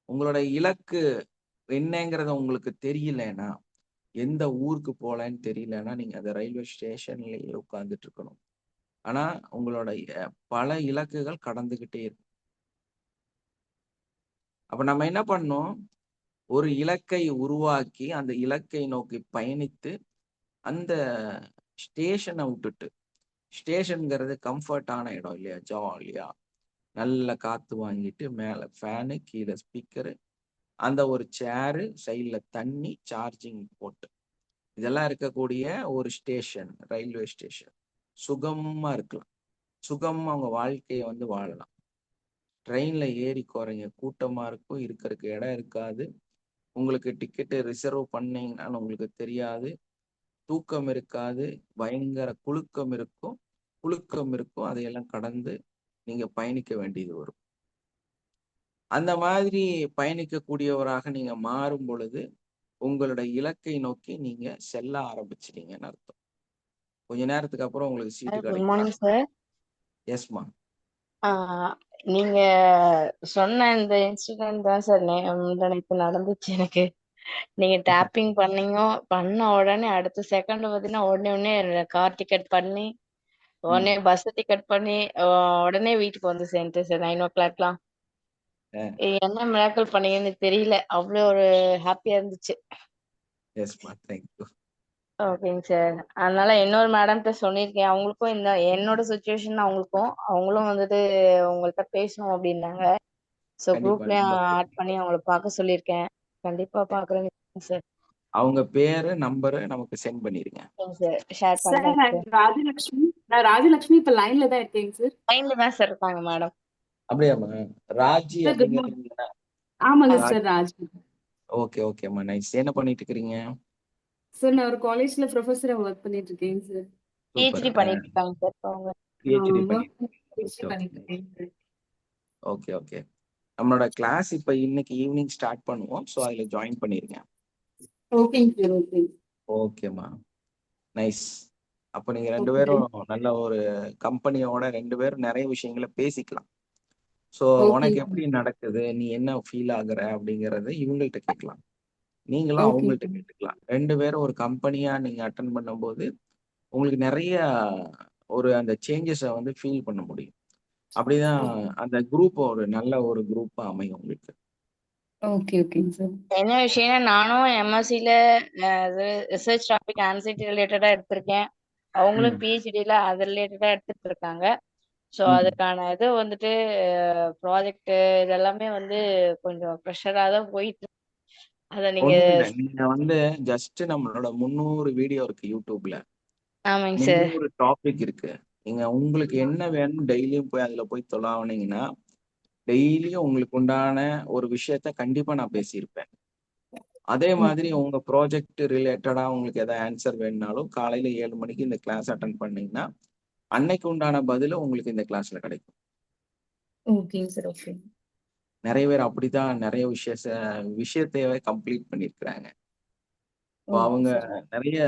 உங்களோட இலக்கு என்னங்கிறத உங்களுக்கு தெரியலன்னா, எந்த ஊருக்கு போலன்னு தெரியலன்னா நீங்க அந்த ரயில்வே ஸ்டேஷன்லயே உட்கார்ந்துட்டு இருக்கணும். ஆனா உங்களுடைய பல இலக்குகள் கடந்துகிட்டே இருக்கும். அப்ப நம்ம என்ன பண்ணோம், ஒரு இலக்கை உருவாக்கி அந்த இலக்கை நோக்கி பயணித்து அந்த ஸ்டேஷனை விட்டுட்டு, ஸ்டேஷன்ங்கிறது கம்ஃபர்டான இடம் இல்லையா, ஜாலியா நல்ல காத்து வாங்கிட்டு மேல ஃபேனு கீழே ஸ்பீக்கரு அந்த ஒரு சேரு சைட்ல தண்ணி சார்ஜிங் போட்டு இதெல்லாம் இருக்கக்கூடிய ஒரு ஸ்டேஷன் ரயில்வே ஸ்டேஷன். சுகமா இருக்கலாம், சுகமா அவங்க வாழ்க்கையை வந்து வாழலாம். ட்ரெயின்ல ஏறி குறைங்க, கூட்டமா இருக்கும், இருக்கிறதுக்கு இடம் இருக்காது, உங்களுக்கு டிக்கெட்டு ரிசர்வ் பண்ணீங்கன்னு உங்களுக்கு தெரியாது, தூக்கம் இருக்காது, பயங்கர புழுக்கம் இருக்கும், அதையெல்லாம் கடந்து நீங்க பயணிக்க வேண்டியது வரும். அந்த மாதிரி பயணிக்கக்கூடியவராக நீங்க மாறும் பொழுது உங்களுடைய இலக்கை நோக்கி நீங்க செல்ல ஆரம்பிச்சிட்டீங்கன்னு அர்த்தம். கொஞ்ச நேரத்துக்கு அப்புறம் உங்களுக்கு சீட்டு குட் கிடைக்கும். Morning sir. எஸ்மா. நீங்க சொன்ன இந்த இன்சிடென்ட் தான் சார் நேத்து நடந்துச்சு எனக்கு. நீங்க டேப்பிங் பண்ண உடனே அடுத்த செகண்ட் பாத்தீங்கன்னா உடனே கார் டிக்கெட் பண்ணி உடனே பஸ் டிக்கெட் பண்ணி உடனே வீட்டுக்கு வந்து சேர்ந்துட்டேன் சார் 9 o'clockலாம். என்ன மிராக்கிள் பண்ணீங்கன்னு தெரியல, அவ்வளோ ஒரு ஹாப்பியா இருந்துச்சு. எஸ்மா, தேங்க்யூ. ஓகேங்க சார். அதனால இன்னொரு மேடம்கிட்ட சொல்லியிருக்கேன், அவங்களுக்கும் என்னோட சுச்சுவேஷன் அவங்களும் வந்துட்டு உங்கள்கிட்ட பேசணும் அப்படின்னாங்க. ஸோ குரூப்லயும் ஆட் பண்ணி அவங்கள பார்க்க சொல்லியிருக்கேன். கண்டிப்பா பார்க்குறேங்க சார். அவங்க பேரு நம்பரு நமக்கு சென்ட் பண்ணிருங்க. சார் ஷேர் சார் பண்ணுறேன். நான் ராஜலட்சுமி இப்ப லைன்ல தான் இருக்கேங்க சார். லைன்ல தான் சார் இருக்காங்க மேடம். அப்படியாம்மா, ராஜி சார் குட் மார்னிங். அப்படிங்கிறீங்களா? ஆமாங்க சார், ராஜ். ஓகே ஓகேம்மா, நைஸ். என்ன பண்ணிட்டு இருக்கிறீங்க? சார் நான் ஒரு காலேஜ்ல ப்ரொஃபஸரா ஒர்க் பண்ணிட்டு இருக்கேங்க சார். பிஹெச்டி பண்ணிட்டு இருக்காங்க சார் அவங்க. PhD பண்ணிட்டு இருக்கேங்க சார். Okay okay. நம்மளோட கிளாஸ் இப்ப இன்னைக்கு ஈவினிங் ஸ்டார்ட் பண்ணுவோம், ஸோ அதுல ஜாயின் பண்ணிருங்க. ஓகேங்க சார். ஓகே. ஓகேம்மா, நைஸ். அப்ப நீங்க 2 பேரும் நல்ல ஒரு கம்பெனியோட 2 பேரும் நிறைய விஷயங்களை பேசிக்கலாம். ஸோ உனக்கு எப்படி நடக்குது, நீ என்ன ஃபீல் ஆகுற அப்படிங்கறத இவங்கள்ட்ட கேட்கலாம், நீங்களும் அவங்கள்ட்ட கேட்டுக்கலாம். 2 பேரும் ஒரு கம்பெனியா நீங்க அட்டன் பண்ணும்போது உங்களுக்கு நிறைய ஒரு அந்த சேஞ்சஸை வந்து ஃபீல் பண்ண முடியும். அப்படிதான் அந்த குரூப் ஒரு நல்ல ஒரு குரூப்பா அமையும் உங்களுக்கு. ஓகே ஓகேங்க சார். என்ன விஷயம்னா நானும் எம்எஸ்சில ரிசர்ச் டாபிக் ஆன்சைட்டி ரிலேட்டடா எடுத்திருக்கேன். அவங்களும் பிஹெச்டில அது ரிலேட்டடா எடுத்துட்டு இருக்காங்க. ஸோ அதுக்கான இது வந்துட்டு ப்ராஜெக்ட் இதெல்லாமே வந்து கொஞ்சம் ப்ரெஷரா தான் போயிட்டு அத நீங்க ஒண்ணும் இல்ல. நீங்க வந்து ஜஸ்ட் நம்மளோட 300 வீடியோ இருக்கு யூடியூப்ல. ஆமாங்க சார். 300 டாபிக் இருக்கு. நீங்க உங்களுக்கு என்ன வேணும் டெய்லியும் போய் அதுல போய் தொலாவுனீங்கன்னா, டெய்லியும் உங்களுக்கு உண்டான ஒரு விஷயத்த கண்டிப்பா நான் பேசியிருப்பேன். அதே மாதிரி உங்க ப்ராஜெக்ட் ரிலேட்டடா உங்களுக்கு ஏதாவது ஆன்சர் வேணும்னாலும் காலையில 7 மணிக்கு இந்த கிளாஸ் அட்டெண்ட் பண்ணீங்கன்னா, அன்னைக்கு உண்டான பதிலும் உங்களுக்கு இந்த கிளாஸ்ல கிடைக்கும். ஓகேங்க சார். ஓகே. நிறைய பேர் அப்படித்தான் நிறைய விஷயத்தையே கம்ப்ளீட் பண்ணியிருக்கிறாங்க. இப்போ ஓகே அவங்க சார். நிறைய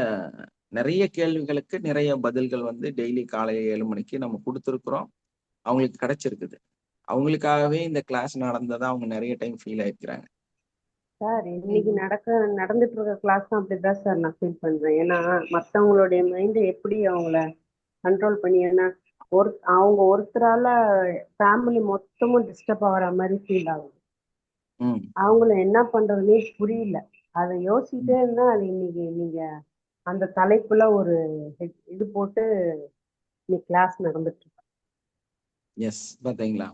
நிறைய கேள்விகளுக்கு நிறைய பதில்கள் வந்து டெய்லி காலையில 7 மணிக்கு நம்ம கொடுத்துருக்குறோம். அவங்களுக்கு கிடைச்சிருக்குது. அவங்களுக்காகவே இந்த கிளாஸ் நடந்ததா அவங்க நிறைய டைம் ஃபீல் ஆயிருக்கிறாங்க. சார் இன்னைக்கு நடந்துட்டு இருக்க கிளாஸ் தான் அப்படிதான் சார் நான் ஃபீல் பண்றேன். ஏன்னா மற்றவங்களுடைய மைண்டை எப்படி அவங்கள கண்ட்ரோல் பண்ணி, ஏன்னா அவங்க ஒருத்தரால ஃபேமிலி மொத்தமும் டிஸ்டர்ப் ஆகிற மாதிரி ஃபீல் ஆகுது. அவங்கள என்ன பண்றதுன்னே புரியல. அதை யோசிச்சுட்டே இருந்தா அது இன்னைக்கு நீங்க அந்த தலைப்புல ஒரு இது போட்டு இன்னைக்கு கிளாஸ் நடந்துட்டு இருக்கு. எஸ், பாத்தீங்களா?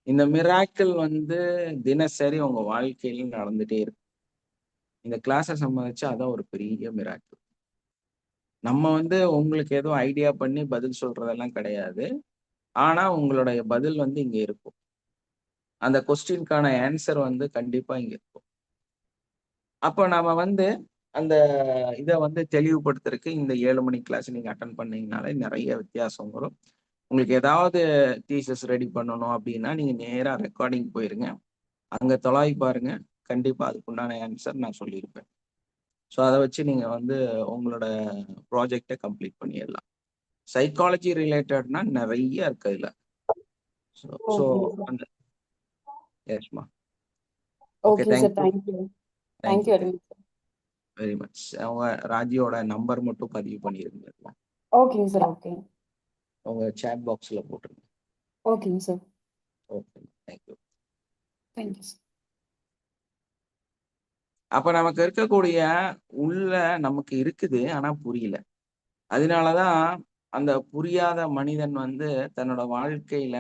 இந்த மிராக்கிள் வந்து தினசரி உங்க வாழ்க்கையில நடந்துட்டே இருக்கு. இந்த கிளாஸை சம்பந்திச்சு அதான் ஒரு பெரிய மிராக்கிள். நம்ம வந்து உங்களுக்கு ஏதோ ஐடியா பண்ணி பதில் சொல்றதெல்லாம் கிடையாது. ஆனா உங்களுடைய பதில் வந்து இங்க இருக்கும். அந்த கொஸ்டினுக்கான ஆன்சர் வந்து கண்டிப்பா இங்க இருக்கும். அப்போ நாம வந்து அந்த இதை வந்து தெளிவுபடுத்துறதுக்கு இந்த 7 மணி கிளாஸ் நீங்க அட்டன் பண்ணீங்கனாலே நிறைய வித்தியாசம் வரும். உங்களுக்கு ஏதாவது தீசஸ் ரெடி பண்ணணும் அப்படின்னா நீங்க நேரா ரெக்கார்டிங் போயிருங்க. அங்க தொலாவி பாருங்க. கண்டிப்பா அதுக்குண்டான ஆன்சர் நான் சொல்லியிருப்பேன். ஸோ அதை வச்சு நீங்க வந்து உங்களோட ப்ராஜெக்டை கம்ப்ளீட் பண்ணிடலாம். சைக்காலஜி ரிலேட்டட்னா நிறைய இருக்கு இதுல. ஸோ அந்த எஸ்மா. Okay, okay sir. Thank you. Thank you very much. Very much. அவங்க ராஜியோட நம்பர் மட்டும் பதிவு பண்ணிருங்க. ஓகேங்க சார். ஓகே. உங்க சாட் பாக்ஸ்ல போட்டுருங்க. ஓகேங்க sir. Okay, thank you. Thank you sir. அப்ப நமக்கு இருக்கக்கூடிய உள்ள நமக்கு இருக்குது, ஆனா புரியல. அதனாலதான் அந்த புரியாத மனிதன் வந்து தன்னோட வாழ்க்கையில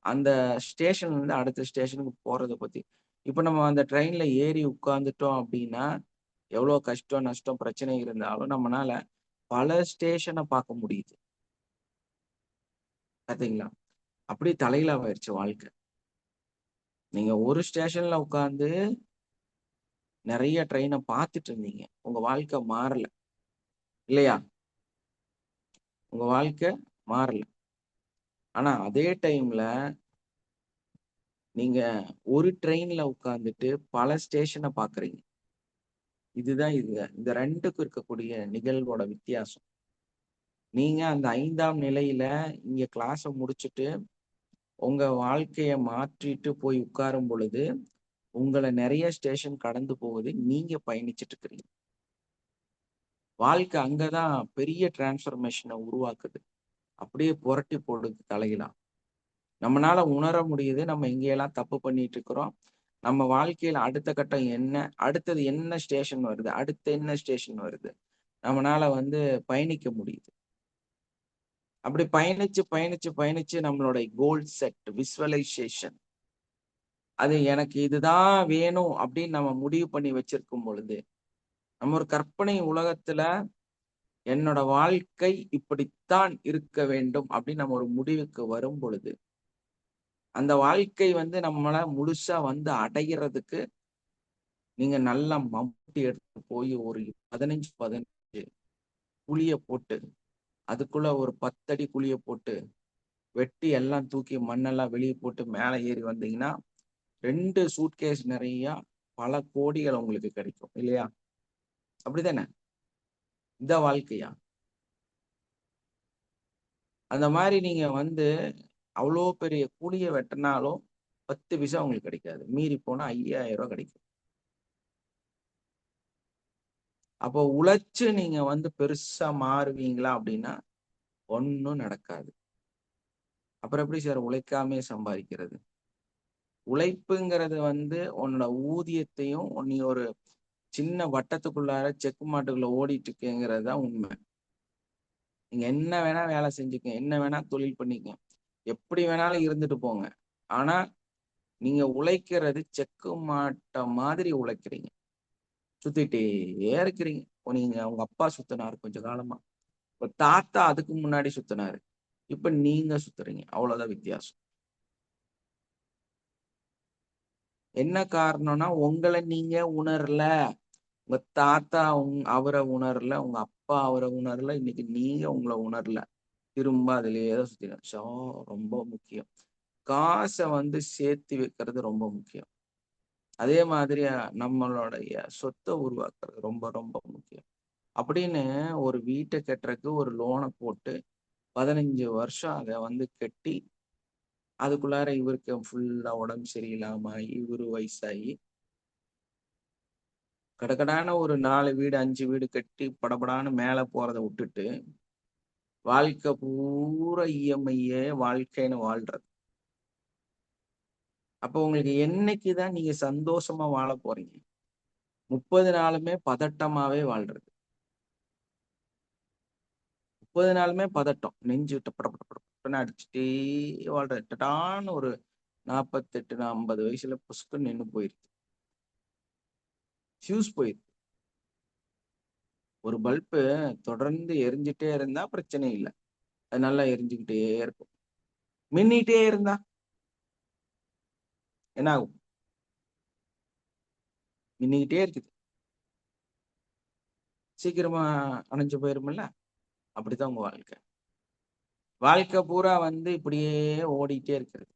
அந்த ஸ்டேஷன்ல இருந்து அடுத்த ஸ்டேஷனுக்கு போறதை பத்தி, இப்ப நம்ம அந்த ட்ரெயின்ல ஏறி உட்கார்ந்துட்டோம் அப்படின்னா எவ்வளவு கஷ்டம் நஷ்டம் பிரச்சனை இருந்தாலும் நம்மளால பல ஸ்டேஷனை பார்க்க முடியுது. பாத்தீங்களா? அப்படி தலையிலாவாயிருச்சு வாழ்க்கை. நீங்க ஒரு ஸ்டேஷன்ல உட்கார்ந்து நிறைய ட்ரெயினை பார்த்துட்டு இருந்தீங்க. உங்க வாழ்க்கை மாறல இல்லையா? உங்க வாழ்க்கை மாறல. ஆனா அதே டைம்ல நீங்க ஒரு ட்ரெயின்ல உட்கார்ந்துட்டு பல ஸ்டேஷனை பாக்குறீங்க. இதுதான் இந்த ரெண்டுக்கும் இருக்கக்கூடிய நிகழ்வோட வித்தியாசம். நீங்க அந்த 5ஆம் நிலையில இங்க கிளாஸை முடிச்சுட்டு உங்க வாழ்க்கைய மாற்றிட்டு போய் உட்காரும் பொழுது உங்களை நிறைய ஸ்டேஷன் கடந்து போகுது. நீங்க பயணிச்சுட்டு இருக்கிறீங்க. வாழ்க்கை அங்கதான் பெரிய டிரான்ஸ்ஃபர்மேஷனை உருவாக்குது. அப்படியே புரட்டி போடுது தலையெல்லாம். நம்மளால உணர முடியுது நம்ம எங்கெல்லாம் தப்பு பண்ணிட்டு இருக்கிறோம். நம்ம வாழ்க்கையில அடுத்த கட்டம் என்ன, அடுத்தது என்ன ஸ்டேஷன் வருது, அடுத்து என்ன ஸ்டேஷன் வருது, நம்மளால வந்து பயணிக்க முடியுது. அப்படி பயணிச்சு பயணிச்சு பயணிச்சு நம்மளுடைய கோல் செட் விசுவலைசேஷன், அது எனக்கு இதுதான் வேணும் அப்படின்னு நம்ம முடிவு பண்ணி வச்சிருக்கும் பொழுது, நம்ம ஒரு கற்பனை உலகத்துல என்னோட வாழ்க்கை இப்படித்தான் இருக்க வேண்டும் அப்படின்னு நம்ம ஒரு முடிவுக்கு வரும் பொழுது, அந்த வாழ்க்கை வந்து நம்மள முழுசா வந்து அடைகிறதுக்கு நீங்க நல்லா மம்முட்டி எடுத்து போய் ஒரு 15 குழிய போட்டு, அதுக்குள்ள ஒரு 10 அடி குழிய போட்டு வெட்டி எல்லாம் தூக்கி மண்ணெல்லாம் வெளியே போட்டு மேலே ஏறி வந்தீங்கன்னா 2 சூட்கேஸ் நிறைய பல கோடிகள் உங்களுக்கு கிடைக்கும் இல்லையா? அப்படித்தானே? இந்த வாழ்க்கையா? அந்த மாதிரி நீங்க வந்து அவ்வளோ பெரிய குழிய வெட்டினாலும் 10 பைசா உங்களுக்கு கிடைக்காது. மீறி போனா 5000 ரூபாய் கிடைக்கும். அப்போ உழைச்சு நீங்க வந்து பெருசா மாறுவீங்களா அப்படின்னா ஒன்னும் நடக்காது. அப்புறம் எப்படி சார் உழைக்காமே சம்பாதிக்கிறது? உழைப்புங்கிறது வந்து உன்னோட ஊதியத்தையும் நீ ஒரு சின்ன வட்டத்துக்குள்ளார செக்கு மாட்டுக்குள்ள ஓடிட்டு இருக்கேங்கிறது தான் உண்மை. நீங்க என்ன வேணா வேலை செஞ்சுக்க, என்ன வேணா தொழில் பண்ணிக்க, எப்படி வேணாலும் இருந்துட்டு போங்க. ஆனா நீங்க உழைக்கிறது செக்கு மாட்ட மாதிரி உழைக்கிறீங்க. சுத்திட்டே இருக்கிறீங்க. நீங்க உங்க அப்பா சுத்தினாரு கொஞ்ச காலமா, இப்ப தாத்தா அதுக்கு முன்னாடி சுத்தினாரு, இப்ப நீங்க சுத்துறீங்க. அவ்வளவுதான் வித்தியாசம். என்ன காரணம்னா உங்களை நீங்க உணரல. உங்க தாத்தா அவரை உணரல, உங்க அப்பா அவரை உணரல, இன்னைக்கு நீங்க உங்களை உணரல. திரும்ப அதுலயே தான் சுத்தி ரொம்ப முக்கியம். காசை வந்து சேர்த்து வைக்கிறது ரொம்ப முக்கியம். அதே மாதிரி நம்மளுடைய சொத்தை உருவாக்குறது ரொம்ப ரொம்ப முக்கியம். அப்படின்னு ஒரு வீட்டை கட்டுறதுக்கு ஒரு லோனை போட்டு 15 வருஷம் அதை வந்து கட்டி அதுக்குள்ளார இவருக்கு ஃபுல்லா உடம்பு சரியில்லாம இவரு வயசாகி கடகடான ஒரு 4 வீடு 5 வீடு கட்டி படபடான்னு மேல போறதை விட்டுட்டு வாழ்க்கை பூரா இஎம்ஐயே வாழ்க்கைன்னு வாழ்றது. அப்போ உங்களுக்கு என்னைக்குதான் நீங்க சந்தோஷமா வாழ போறீங்க? 30 நாளுமே பதட்டமாவே வாழ்றது. 30 நாளுமே பதட்டம். நெஞ்சு டப்படப்படப்படன்னு அடிச்சுட்டே வாழ்றது. டடான்னு ஒரு 48 50 வயசுல புஸ்குன்னு நின்று போயிருக்கு. ஃபியூஸ் போயிருக்கு. ஒரு பல்பு தொடர்ந்து எரிஞ்சுட்டே இருந்தா பிரச்சனை இல்லை, அது நல்லா எரிஞ்சுக்கிட்டே இருக்கும். மின்னிட்டே இருந்தா என்ன ஆகும்? மின்னிக்கிட்டே இருக்குது, சீக்கிரமா அணைஞ்சு போயிருமில்ல. அப்படித்தான் உங்க வாழ்க்கை. வாழ்க்கை பூரா வந்து இப்படியே ஓடிட்டே இருக்கிறது.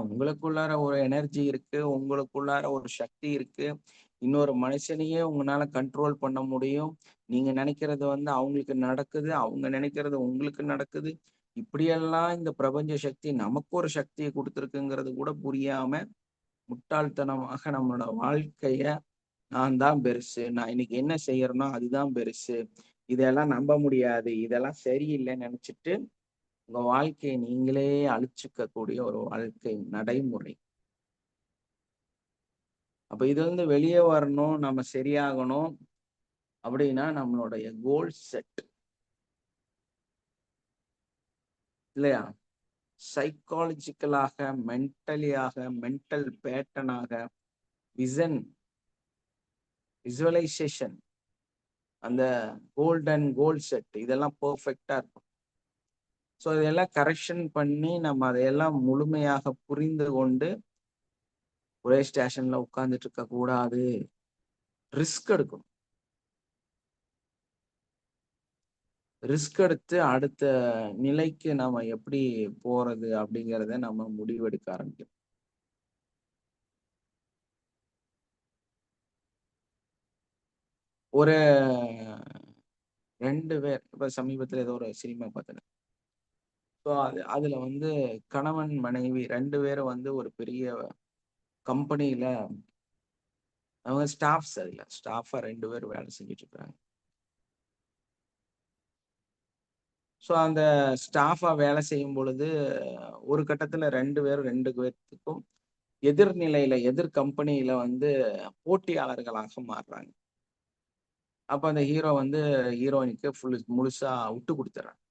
உங்களுக்குள்ளார ஒரு எனர்ஜி இருக்கு, உங்களுக்குள்ளார ஒரு சக்தி இருக்கு. இன்னொரு மனுஷனையே உங்களால கண்ட்ரோல் பண்ண முடியும். நீங்க நினைக்கிறது வந்து அவங்களுக்கு நடக்குது, அவங்க நினைக்கிறது உங்களுக்கு நடக்குது. இப்படியெல்லாம் இந்த பிரபஞ்ச சக்தி நமக்கு ஒரு சக்தியை கொடுத்துருக்குங்கிறது கூட புரியாம முட்டாள்தனமாக நம்மளோட வாழ்க்கைய நான் தான் பெருசு, நான் இன்னைக்கு என்ன செய்யறேனோ அதுதான் பெருசு, இதெல்லாம் நம்ப முடியாது, இதெல்லாம் சரியில்லைன்னு நினைச்சிட்டு உங்க வாழ்க்கையை நீங்களே அழிச்சுக்க கூடிய ஒரு வாழ்க்கை நடைமுறை. அப்ப இது வந்து வெளியே வரணும், நம்ம சரியாகணும் அப்படின்னா நம்மளுடைய கோல் செட் இல்லையா? சைக்காலஜிக்கலாக, மென்டலியாக, மென்டல் பேட்டர்னாக, விசுவலைசேஷன், அந்த கோல்டன் கோல் செட் இதெல்லாம் பெர்ஃபெக்டா இருக்கும். ஸோ இதெல்லாம் கரெக்ஷன் பண்ணி நம்ம அதையெல்லாம் முழுமையாக புரிந்து கொண்டு ஒரே ஸ்டேஷன்ல உட்கார்ந்துட்டு இருக்க கூடாது. ரிஸ்க் எடுக்கணும். ரிஸ்க் எடுத்து அடுத்த நிலைக்கு நாம எப்படி போறது அப்படிங்கிறத நம்ம முடிவெடுக்க ஆரம்பிக்கணும். ஒரு 2 பேர் இப்ப சமீபத்துல ஏதோ ஒரு சினிமா பார்த்தேன். ஸோ அதுல வந்து கணவன் மனைவி 2 பேரும் வந்து ஒரு பெரிய கம்பெனியில அவங்க ஸ்டாஃபா 2 பேரும் வேலை செஞ்சுட்டு இருக்காங்க. ஸோ அந்த ஸ்டாஃபா வேலை செய்யும் பொழுது ஒரு கட்டத்துல 2 பேருக்கும் எதிர்நிலையில எதிர் கம்பெனியில வந்து போட்டியாளர்களாக மாறுறாங்க. அப்ப அந்த ஹீரோ வந்து ஹீரோயினுக்கு முழுசா விட்டு கொடுத்துறாங்க.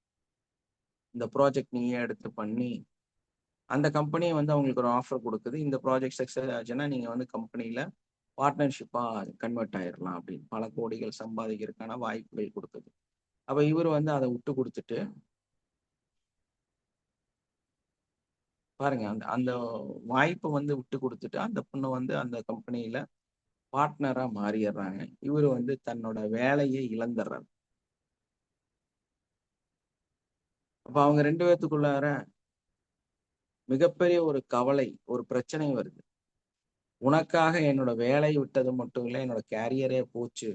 இந்த ப்ராஜெக்ட் நீயே எடுத்து பண்ணி அந்த கம்பெனி வந்து அவங்களுக்கு ஒரு ஆஃபர் கொடுக்குது. இந்த ப்ராஜெக்ட் சக்சஸ் ஆச்சுன்னா நீங்க வந்து கம்பெனியில பார்ட்னர்ஷிப்பா கன்வெர்ட் ஆயிடலாம் அப்படின்னு பல கோடிகள் சம்பாதிக்கிறதுக்கான வாய்ப்புகள் கொடுக்குது. அப்ப இவர் வந்து அதை விட்டு கொடுத்துட்டு பாருங்க, அந்த அந்த வாய்ப்பை வந்து விட்டு கொடுத்துட்டு அந்த பொண்ணு வந்து அந்த கம்பெனியில பார்ட்னரா மாறிடுறாங்க. இவர் வந்து தன்னோட வேலையை இழந்துடுறாரு. அப்ப அவங்க 2 பேத்துக்குள்ளார மிகப்பெரிய ஒரு கவலை, ஒரு பிரச்சனை வருது. உனக்காக என்னோட வேலையை விட்டது மட்டும் இல்லை, என்னோட கேரியரே போச்சு,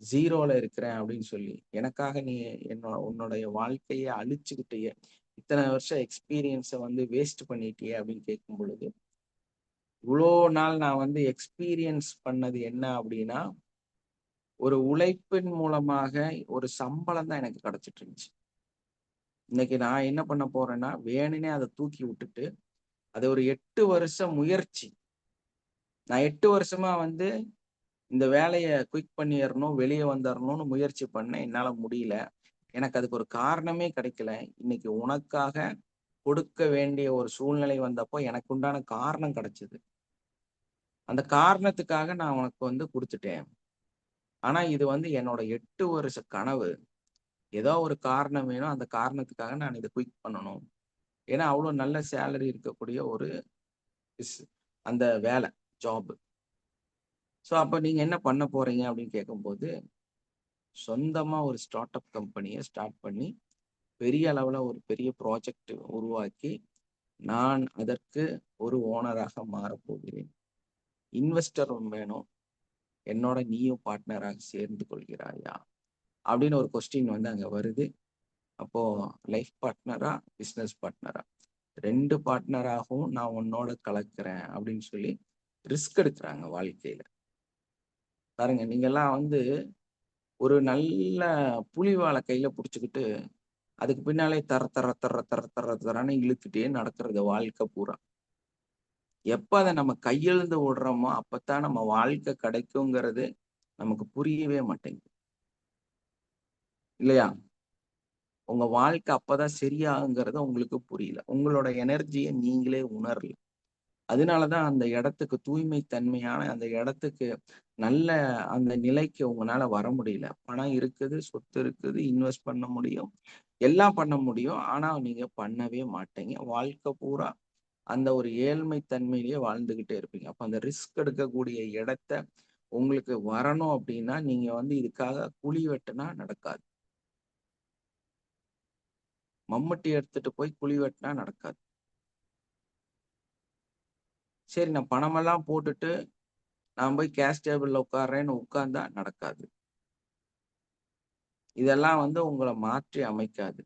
0ல இருக்கிறேன் அப்படின்னு சொல்லி எனக்காக நீ உன்னுடைய வாழ்க்கையை அழிச்சுக்கிட்டிய, இத்தனை வருஷம் எக்ஸ்பீரியன்ஸை வந்து வேஸ்ட் பண்ணிட்டியே அப்படின்னு கேட்கும் பொழுது, இவ்வளோ நாள் நான் வந்து எக்ஸ்பீரியன்ஸ் பண்ணது என்ன அப்படின்னா ஒரு உழைப்பின் மூலமாக ஒரு சம்பளம் தான் எனக்கு கிடைச்சிட்டு இருந்துச்சு. இன்னைக்கு நான் என்ன பண்ண போறேன்னா வேணுனே அதை தூக்கி விட்டுட்டு அது ஒரு 8 வருஷ முயற்சி. நான் 8 வருஷமா வந்து இந்த வேலையை குயிக் பண்ணிடணும், வெளியே வந்துடணும்னு முயற்சி பண்ணேன். என்னால முடியல. எனக்கு அதுக்கு ஒரு காரணமே கிடைக்கல. இன்னைக்கு உனக்காக கொடுக்க வேண்டிய ஒரு சூழ்நிலை வந்தப்போ எனக்கு உண்டான காரணம் கிடைச்சது. அந்த காரணத்துக்காக நான் உனக்கு வந்து கொடுத்துட்டேன். ஆனா இது வந்து என்னோட 8 வருஷ கனவு. ஏதோ ஒரு காரணம் வேணும். அந்த காரணத்துக்காக நான் இதை குயிக் பண்ணணும். ஏன்னா அவ்வளவு நல்ல சேலரி இருக்கக்கூடிய ஒரு அந்த வேலை, ஜாப். ஸோ அப்ப நீங்க என்ன பண்ண போறீங்க அப்படின்னு கேட்கும்போது, சொந்தமா ஒரு ஸ்டார்ட் அப் கம்பெனியை ஸ்டார்ட் பண்ணி பெரிய அளவுல ஒரு பெரிய ப்ராஜெக்ட் உருவாக்கி நான் அதற்கு ஒரு ஓனராக மாறப்போகிறேன். இன்வெஸ்டர் வேணும். என்னோட நீயும் பார்ட்னராக சேர்ந்து கொள்கிறாயா அப்படின்னு ஒரு கொஸ்டின் வந்து அங்க வருது. அப்போ லைஃப் பார்ட்னரா, பிசினஸ் பார்ட்னரா, 2 பார்ட்னராகவும் நான் உன்னோட கலக்கிறேன் அப்படின்னு சொல்லி ரிஸ்க் எடுக்கிறாங்க வாழ்க்கையில. பாருங்க, நீங்க எல்லாம் வந்து ஒரு நல்ல புலிவாலை கையில புடிச்சுக்கிட்டு அதுக்கு பின்னாலே தரன்னு இழுத்துட்டே நடக்கிறது வாழ்க்கை பூரா. எப்ப அதை நம்ம கையெழுந்து விடுறோமோ அப்பத்தான் நம்ம வாழ்க்கை கிடைக்குங்கிறது நமக்கு புரியவே மாட்டேங்குது இல்லையா? உங்க வாழ்க்கை அப்பதான் சரியாகுங்கிறத உங்களுக்கு புரியல. உங்களோட எனர்ஜியை நீங்களே உணரல. அதனாலதான் அந்த இடத்துக்கு தூய்மை தன்மையான அந்த இடத்துக்கு நல்ல அந்த நிலைக்கு உங்களால வர முடியல. பணம் இருக்குது, சொத்து இருக்குது, இன்வெஸ்ட் பண்ண முடியும், எல்லாம் பண்ண முடியும். ஆனா நீங்க பண்ணவே மாட்டீங்க. வாழ்க்கை பூரா அந்த ஒரு ஏழ்மை தன்மையிலேயே வாழ்ந்துகிட்டே இருப்பீங்க. அப்ப அந்த ரிஸ்க் எடுக்கக்கூடிய இடத்த உங்களுக்கு வரணும் அப்படின்னா நீங்க வந்து இதுக்காக குழி வெட்டினா நடக்காது. மம்மட்டி எடுத்துட்டு போய் குழி வெட்டினா நடக்காது. சரி, நான் பணமெல்லாம் போட்டுட்டு நான் போய் கேஷ் டேபிள்ல உட்கார்றேன்னு உட்கார்ந்தா நடக்காது. இதெல்லாம் வந்து உங்களை மாற்றி அமைக்காது.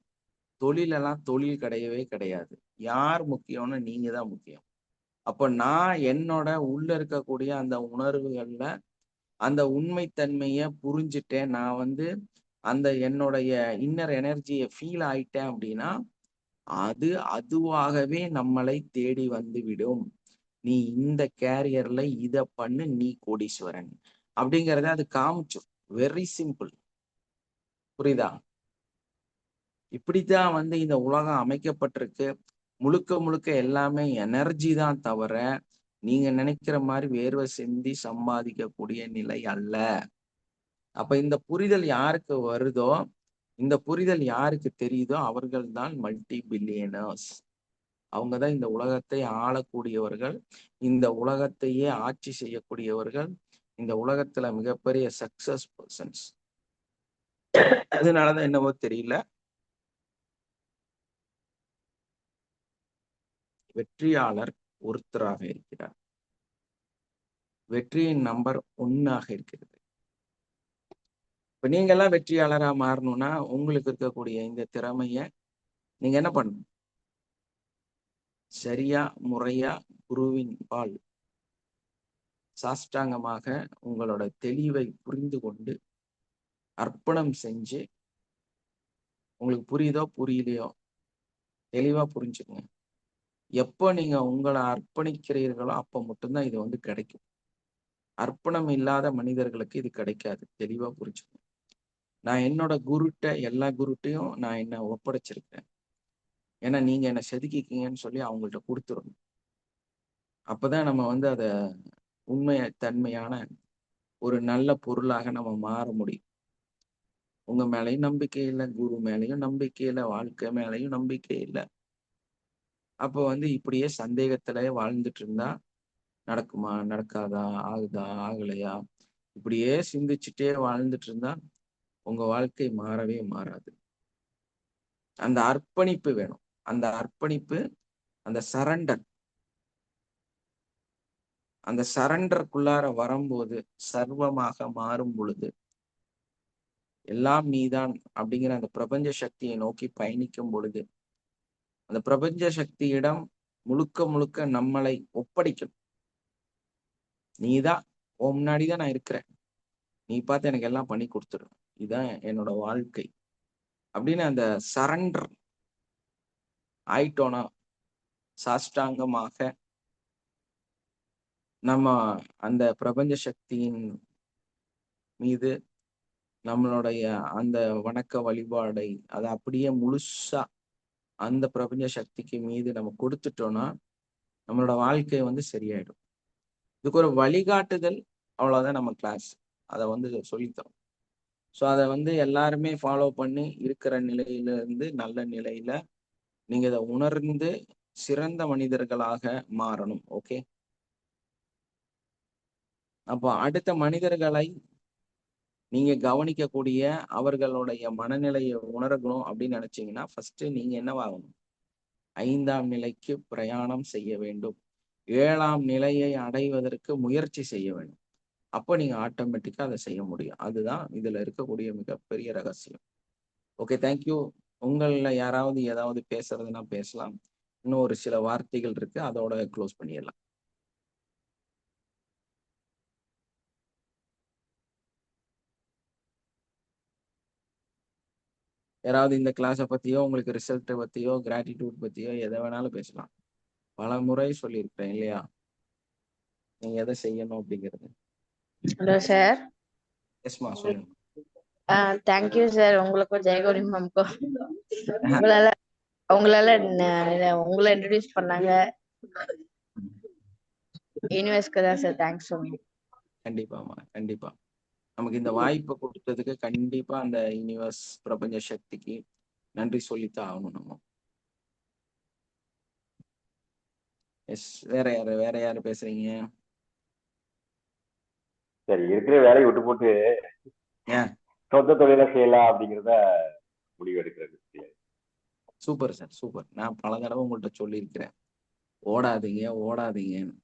தொழிலெல்லாம் தொழில் கிடையவே கிடையாது. யார் முக்கியம்னு நீங்க தான் முக்கியம். அப்ப நான் என்னோட உள்ள இருக்கக்கூடிய அந்த உணர்வுகள்ல அந்த உண்மைத்தன்மைய புரிஞ்சுட்டேன். நான் வந்து அந்த என்னுடைய இன்னர் எனர்ஜியை ஃபீல் ஆயிட்டேன் அப்படின்னா அது அதுவாகவே நம்மளை தேடி வந்து விடும். நீ இந்த கேரியர்ல இத பண்ணு, நீ கோடீஸ்வரன் அப்படிங்கறத அது காமிச்சும். Very simple. புரியுதா? இப்படித்தான் வந்து இந்த உலகம் அமைக்கப்பட்டிருக்கு. முழுக்க முழுக்க எல்லாமே எனர்ஜி தான் தவிர நீங்க நினைக்கிற மாதிரி வேர்வை சிந்தி சம்பாதிக்கக்கூடிய நிலை அல்ல. அப்ப இந்த புரிதல் யாருக்கு வருதோ, இந்த புரிதல் யாருக்கு தெரியுதோ அவர்கள் தான் மல்டி பில்லியனர்ஸ். அவங்கதான் இந்த உலகத்தை ஆளக்கூடியவர்கள், இந்த உலகத்தையே ஆட்சி செய்யக்கூடியவர்கள், இந்த உலகத்துல மிகப்பெரிய சக்சஸ் பர்சன்ஸ். அதனாலதான் என்னவோ தெரியல, வெற்றியாளர் ஒருத்தராக இருக்கிறார். வெற்றியின் நம்பர் 1 இருக்கிறது. இப்ப நீங்க எல்லாம் வெற்றியாளரா மாறணும்னா உங்களுக்கு இருக்கக்கூடிய இந்த திறமைய நீங்க என்ன பண்ணணும்? சரியா முறையா குருவின் பால் சாஷ்டாங்கமாக உங்களோட தெளிவை புரிந்து கொண்டு அர்ப்பணம் செஞ்சு, உங்களுக்கு புரியுதோ புரியலையோ தெளிவா புரிஞ்சுக்கங்க. எப்போ நீங்க உங்களை அர்ப்பணிக்கிறீர்களோ அப்ப மட்டும்தான் இது வந்து கிடைக்கும். அர்ப்பணம் இல்லாத மனிதர்களுக்கு இது கிடைக்காது. தெளிவா புரிஞ்சுக்கணும். நான் என்னோட குருட்ட எல்லா குருட்டையும் நான் என்ன ஒப்படைச்சிருக்கேன். ஏன்னா நீங்க என்ன செதுக்கிக்கீங்கன்னு சொல்லி அவங்கள்ட்ட கொடுத்துடணும். அப்பதான் நம்ம வந்து அத தன்மையான ஒரு நல்ல பொருளாக நம்ம மாற முடியும். உங்க மேலையும் நம்பிக்கை இல்லை, குரு மேலையும் நம்பிக்கை இல்லை, வாழ்க்கை மேலையும் நம்பிக்கை இல்லை. அப்போ வந்து இப்படியே சந்தேகத்திலே வாழ்ந்துட்டு இருந்தா நடக்குமா, நடக்காதா, ஆகுதா, ஆகலையா, இப்படியே சிந்திச்சுட்டே வாழ்ந்துட்டு இருந்தா உங்க வாழ்க்கை மாறவே மாறாது. அந்த அர்ப்பணிப்பு வேணும். அந்த அர்ப்பணிப்பு, அந்த சரண்டர், அந்த சரண்டருக்குள்ளார வரும்போது, சர்வமாக மாறும் பொழுது, எல்லாம் நீதான் அப்படிங்கிற அந்த பிரபஞ்ச சக்தியை நோக்கி பயணிக்கும் பொழுது, அந்த பிரபஞ்ச சக்தியிடம் முழுக்க முழுக்க நம்மளை ஒப்படைக்கணும். நீதான், உன் முன்னாடிதான் நான் இருக்கிறேன், நீ பார்த்து எனக்கு எல்லாம் பண்ணி கொடுத்துரு, இதுதான் என்னோட வாழ்க்கை அப்படின்னு அந்த சரண்டர் ஆயிட்டோனா, சாஷ்டாங்கமாக நம்ம அந்த பிரபஞ்ச சக்தியின் மீது நம்மளுடைய அந்த வணக்க வழிபாடை அதை அப்படியே முழுசா அந்த பிரபஞ்ச சக்திக்கு மீது நம்ம கொடுத்துட்டோம்னா நம்மளோட வாழ்க்கை வந்து சரியாயிடும். இதுக்கு ஒரு வழிகாட்டுதல், அவ்வளவுதான் நம்ம கிளாஸ். அதை வந்து சொல்லித்தரோம். ஸோ அதை வந்து எல்லாருமே ஃபாலோ பண்ணி இருக்கிற நிலையில இருந்து நல்ல நிலையில நீங்க இதை உணர்ந்து சிறந்த மனிதர்களாக மாறணும். ஓகே, அப்போ அடுத்த மனிதர்களை நீங்க கவனிக்கக்கூடிய அவர்களுடைய மனநிலையை உணரணும் அப்படின்னு நினைச்சீங்கன்னா ஃபர்ஸ்ட் நீங்க என்னவாகணும்? 5ஆம் நிலைக்கு பிரயாணம் செய்ய வேண்டும். 7ஆம் நிலையை அடைவதற்கு முயற்சி செய்ய வேண்டும். அப்போ நீங்க ஆட்டோமேட்டிக்கா அதை செய்ய முடியும். அதுதான் இதுல இருக்கக்கூடிய மிகப்பெரிய ரகசியம். Okay, thank you. உங்கள யாராவது ஏதாவது பேசுறதுன்னா பேசலாம். இன்னும் ஒரு சில வார்த்தைகள் இருக்கு, அதோட க்ளோஸ் பண்ணிடலாம். யாராவது இந்த கிளாஸை பத்தியோ, உங்களுக்கு ரிசல்ட்டை பத்தியோ, கிராட்டிடியூட் பத்தியோ எதை வேணாலும் பேசலாம். பல முறை சொல்லியிருப்பேன் இல்லையா, நீங்க எதை செய்யணும் அப்படிங்கிறது. Hello sir. எஸ்மா, சொல்லுங்க. Thank you sir. உங்களுக்கும் ஜெயகௌரி மேம்க்கும் உங்களால உங்களை இன்ட்ரடியூஸ் பண்ணாங்க. யூனிவர்ஸ்க்கு தான் சார் தேங்க்ஸ் சொல்லணும். கண்டிப்பாமா, கண்டிப்பா. நமக்கு இந்த வாய்ப்பை கொடுத்ததுக்கு கண்டிப்பா அந்த யூனிவர்ஸ் பிரபஞ்ச சக்திக்கு நன்றி சொல்லித்தான் ஆகணும் நம்ம. எஸ், வேற யாரு பேசுறீங்க? சரி, இருக்கிற வேலையை விட்டு போட்டு சொந்த தொழிலை செய்யலாம் அப்படிங்கிறத முடிவு எடுக்கிறது. Super sir, super. நான் பல தடவை உங்கள்கிட்ட சொல்லியிருக்கிறேன், ஓடாதீங்க ஓடாதீங்கன்னு,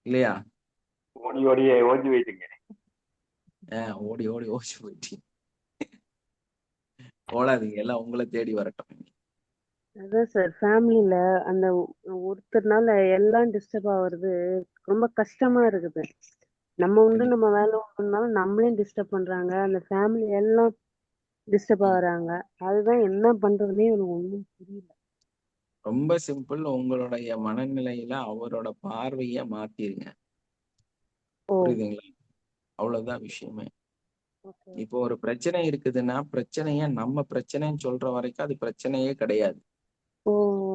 இல்லையா? ஓடி ஓடி போயிட்டுங்க. ஓடி போயிட்டீங்க. ஓடாதீங்க, எல்லாம் உங்களை தேடி வரட்டும். அதான் சார், ஃபேமிலியில அந்த ஒருத்தர்னால எல்லாம் டிஸ்டர்ப் ஆகுறது ரொம்ப கஷ்டமா இருக்குது. நம்ம நம்ம வேலை ஒன்றுனாலும் நம்மளையும் டிஸ்டர்ப் பண்றாங்க, அந்த ஃபேமிலி எல்லாம் டிஸ்டர்ப் ஆகுறாங்க. அதுதான் என்ன பண்றதுன்னே எனக்கு ஒன்றும் புரியல. ரொம்ப சிம்பிள். உங்களுடைய மனநிலையில அவரோட பார்வைய மாத்திருங்க. புரியுதுங்களா? அவ்வளவுதான் விஷயமே. இப்போ ஒரு பிரச்சனை இருக்குதுன்னா பிரச்சனைய நம்ம பிரச்சனைன்னு சொல்ற வரைக்கும் அது பிரச்சனையே கிடையாது.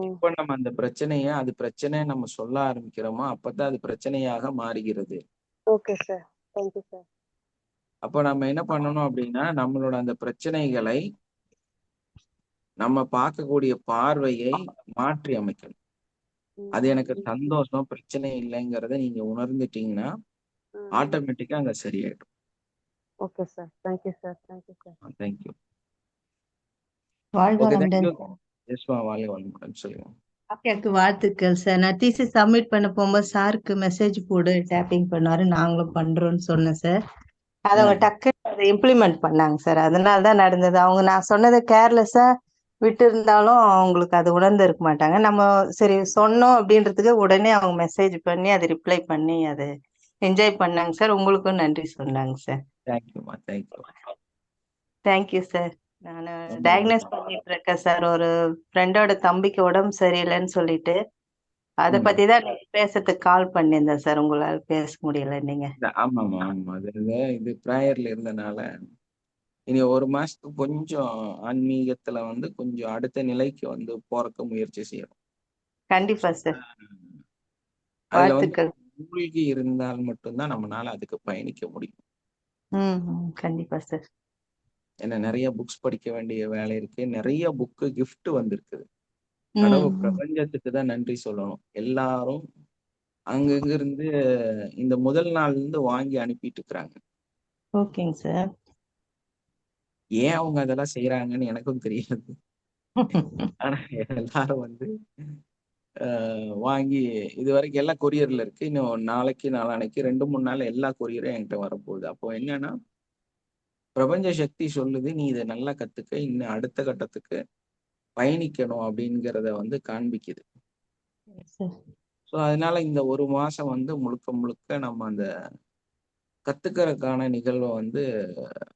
இப்ப நம்ம அந்த பிரச்சனைய அது பிரச்சனை நம்ம சொல்ல ஆரம்பிக்கிறோமோ அப்பதான் அது பிரச்சனையாக மாறுகிறது. Okay sir, thank you sir. அப்ப நம்ம என்ன பண்ணணும் அப்படின்னா, நம்மளோட அந்த பிரச்சனைகளை நம்ம பார்க்கக்கூடிய பார்வையை மாற்றி அமைக்கணும். அது எனக்கு சந்தோஷம், பிரச்சனை இல்லைங்கிறத நீங்க உணர்ந்துட்டீங்கன்னா ஆட்டோமேட்டிக்கா அங்க சரியாயிடும். Okay sir, thank you sir. Thank you sir. Thank you. வாழ்க ஓகே, வளமுடன். தேங்க்யூ. எஸ்மா, வாழ்க வளமுடன். சொல்லுங்க. ஓகேக்கு வாழ்த்துக்கள் சார். நான் தீசிஸ் சப்மிட் பண்ண போகும்போது சாருக்கு மெசேஜ் போடு டேப்பிங் பண்ணுவாரு, நாங்களும் பண்றோம்னு சொன்னேன் சார். அதை அவங்க டக்குன்னு அதை இம்ப்ளிமெண்ட் பண்ணாங்க சார். அதனால தான் நடந்தது. அவங்க நான் சொன்னதை கேர்லெஸ்ஸா விட்டு இருந்தாலும் அவங்களுக்கு அது உணர்ந்து இருக்க மாட்டாங்க. நம்ம சரி சொன்னோம் அப்படின்றதுக்கு உடனே அவங்க மெசேஜ் பண்ணி அதை ரிப்ளை பண்ணி அதை என்ஜாய் பண்ணாங்க சார். உங்களுக்கும் நன்றி சொன்னாங்க சார். தேங்க்யூமா, தேங்க்யூ. Thank you sir. நான் டயக்னோஸ் பண்ணிட்டு இருக்கேன் சார். ஒரு ஃப்ரெண்டோட தம்பிக்கு உடம்பு சரியில்லைன்னு சொல்லிட்டு அதை பத்தி தான் பேசுறதுக்கு கால் பண்ணியிருந்தேன் சார். உங்களால பேச முடியல நீங்க. ஆமாமா, ஆமா. இது ப்ரேயர்ல இருந்தனால இனி ஒரு மாசத்துக்கு கொஞ்சம் ஆன்மீகத்துல வந்து கொஞ்சம் அடுத்த நிலைக்கு வந்து போறக்க முயற்சி செய்யணும். கண்டிப்பா சார். அதுல வந்து வாழ்த்துக்கள். மூழ்கி இருந்தால் மட்டும்தான் நம்மளால அதுக்கு பயணிக்க முடியும். கண்டிப்பா சார். ஏன்னா நிறைய புக்ஸ் படிக்க வேண்டிய வேலை இருக்கு. நிறைய புக்கு கிஃப்ட் வந்திருக்குது. கடவுள் பிரபஞ்சத்துக்கு தான் நன்றி சொல்லணும். எல்லாரும் அங்கங்க இருந்து இந்த முதல் நாள்ல இருந்து வாங்கி அனுப்பிட்டு இருக்கிறாங்க. ஓகேங்க சார். ஏன் அவங்க அதெல்லாம் செய்யறாங்கன்னு எனக்கும் தெரியாது. ஆனா எல்லாரும் வந்து வாங்கி இது வரைக்கும் எல்லாம் கொரியர்ல இருக்கு. இன்னும் நாளைக்கு நாளானைக்கு 2-3 நாள் எல்லா கொரியரும் என்கிட்ட வரப்போகுது. அப்போ என்னன்னா, பிரபஞ்ச சக்தி சொல்லுது நீ இதை நல்லா கத்துக்க, இன்னும் அடுத்த கட்டத்துக்கு பயணிக்கணும் அப்படிங்கிறத வந்து காண்பிக்குது. ஸோ அதனால இந்த ஒரு மாசம் வந்து முழுக்க முழுக்க நம்ம அந்த கத்துக்கிறதுக்கான நிகழ்வை வந்து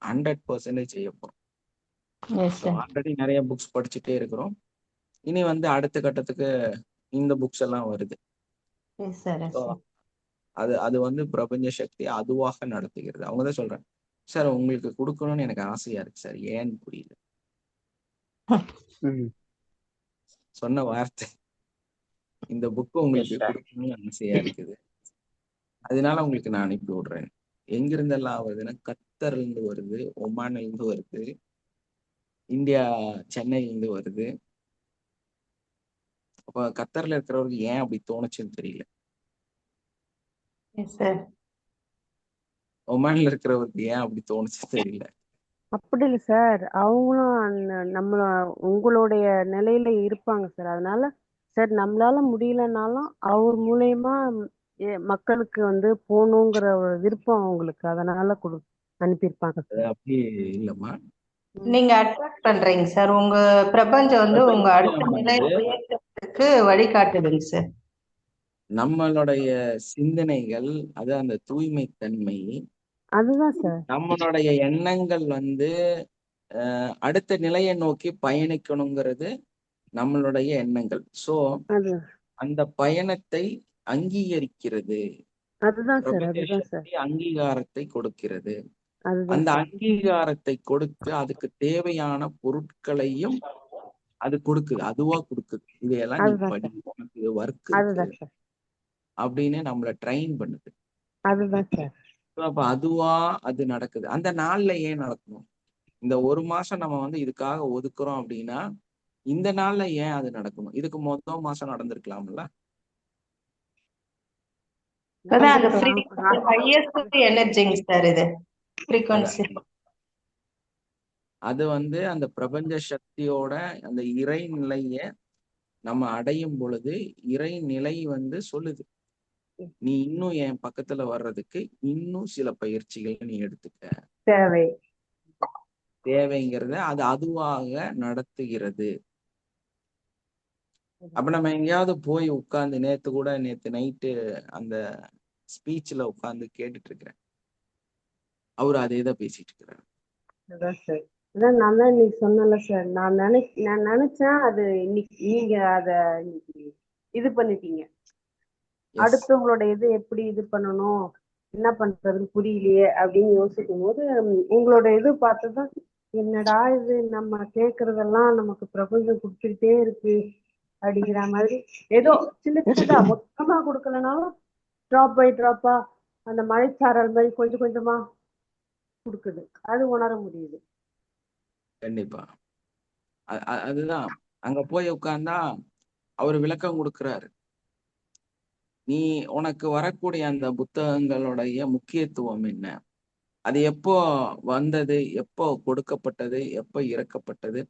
100% செய்ய போறோம். ஆல்ரெடி நிறைய புக்ஸ் படிச்சுட்டே இருக்கிறோம். இனி வந்து அடுத்த கட்டத்துக்கு இந்த புக்ஸ் எல்லாம் வருது. எஸ் சார், So, அது வந்து பிரபஞ்ச சக்தி அதுவாக நடத்துகிறது. அவங்க தான் சொல்றாங்க, சார் உங்களுக்கு கொடுக்கணும்னு எனக்கு ஆசையா இருக்கு சார், ஏன்னு புரியல. சொன்ன வார்த்தை, இந்த புக்கு உங்களுக்கு கொடுக்கணும்னு ஆசையா இருக்குது, அதனால உங்களுக்கு நான் அனுப்பி விடுறேன். எங்கிருந்தெல்லாம் வருதுன்னா கத்தர்ல இருந்து வருது, ஒமான்ல இருந்து வருது, இந்தியா சென்னையில இருந்து வருது. அப்ப கத்தர்ல இருக்கிறவருக்கு ஏன் அப்படி தோணுச்சுன்னு தெரியல, எஸ் சார். ஒமான்ல இருக்கிறவருக்கு ஏன் அப்படி தோணுச்சு தெரியல. அப்படி இல்லை சார், அவங்களும் நம்மள உங்களுடைய நிலையில இருப்பாங்க சார். அதனால சார் நம்மளால முடியலனாலும் அவர் மூலயமா மக்களுக்கு வந்து போகணுங்கிற ஒரு விருப்பம் அவங்களுக்கு, அதனால அனுப்பியிருப்பாங்க அது சார். அப்படி இல்லம்மா, நீங்க அட்ராக்ட் பண்றீங்க சார். உங்க பிரபஞ்சம் வந்து உங்க அடுத்த பிரபஞ்சம் நிலை வந்து உயர்த்துறதுக்கு வழிகாட்டுதுங்க சார். நம்மளுடைய சிந்தனைகள், அது அந்த தூய்மை தன்மை, அதுதான் சார். நம்மளுடைய எண்ணங்கள் வந்து அடுத்த நிலையை நோக்கி பயணிக்கணுங்கிறது நம்மளுடைய எண்ணங்கள். சோ அது அந்த பயணத்தை அங்கீகரிக்கிறது. அதுதான் சார். பிரபஞ்ச அதுதான் சார். சக்தி அங்கீகாரத்தை கொடுக்கிறது. அதுதான் அந்த சார். அங்கீகாரத்தை கொடுத்து அதுக்கு தேவையான பொருட்களையும் அது கொடுக்குது, அதுவா கொடுக்குது. இதையெல்லாம் நீ அதுதான் படி, சார். உனக்கு இது ஒர்க் இருக்கு அதுதான் சார். அப்படின்னு நம்மள ட்ரெயின் பண்ணுது. அதுதான் சார். அப்ப அதுவா அது நடக்குது. அந்த நாள்ல ஏன் நடக்கணும்? இந்த ஒரு மாசம் நம்ம வந்து இதுக்காக ஒதுக்குறோம் அப்படின்னா இந்த நாள்ல ஏன் அது நடக்கணும்? இதுக்கு மொத்தம் மாசம் நடந்திருக்கலாம்ல. அதான் அந்த ஹையஸ்ட் எனர்ஜிங்க சார், இது ஃப்ரீக்வன்சி. அது வந்து அந்த பிரபஞ்ச சக்தியோட அந்த இறை நிலைய நம்ம அடையும் பொழுது இறைநிலை வந்து சொல்லுது, நீ இன்னும் என் பக்கத்துல வர்றதுக்கு இன்னும் சில பயிற்சிகளை நீ எடுத்துக்க தேவைங்கிறத அது அதுவாக நடத்துகிறது. அப்ப நம்ம எங்கேயாவது போய் உட்கார்ந்து, நேத்து நைட்டு அந்த ஸ்பீச்ல உட்கார்ந்து கேட்டுட்டு இருக்கிறேன், அவரு அதே தான் பேசிட்டு இருக்கிறாரு. அதான் சார். அதான் நான் தான் இன்னைக்கு சொன்னல சார், நான் நினைச்சேன் அது இன்னைக்கு நீங்க அத இது பண்ணிட்டீங்க. அடுத்தவங்களோட இது எப்படி இது பண்ணணும், என்ன பண்றதுன்னு புரியலையே அப்படின்னு யோசிக்கும் போது உங்களோட இது பார்த்துதான், என்னடா இது நம்ம கேக்குறதெல்லாம் நமக்கு பிரபஞ்சம் கொடுத்துக்கிட்டே இருக்கு அப்படிங்கிற மாதிரி, ஏதோ சின்ன சின்னதா மொத்தமா கொடுக்கலனாலும் டிராப் பை டிராப்பா அந்த மழைச்சாரல் மாதிரி கொஞ்சம் கொஞ்சமா கொடுக்குது, அது உணர முடியுது. கண்டிப்பா. அதுதான் அங்க போய் உட்கார்ந்தா அவர் விளக்கம் கொடுக்கிறாரு. நீ உனக்கு வரக்கூடிய அந்த புத்தகங்களுடைய முக்கியத்துவம் என்ன, அது எப்போ வந்தது, எப்போ கொடுக்கப்பட்டது, எப்போ இறக்கப்பட்டது,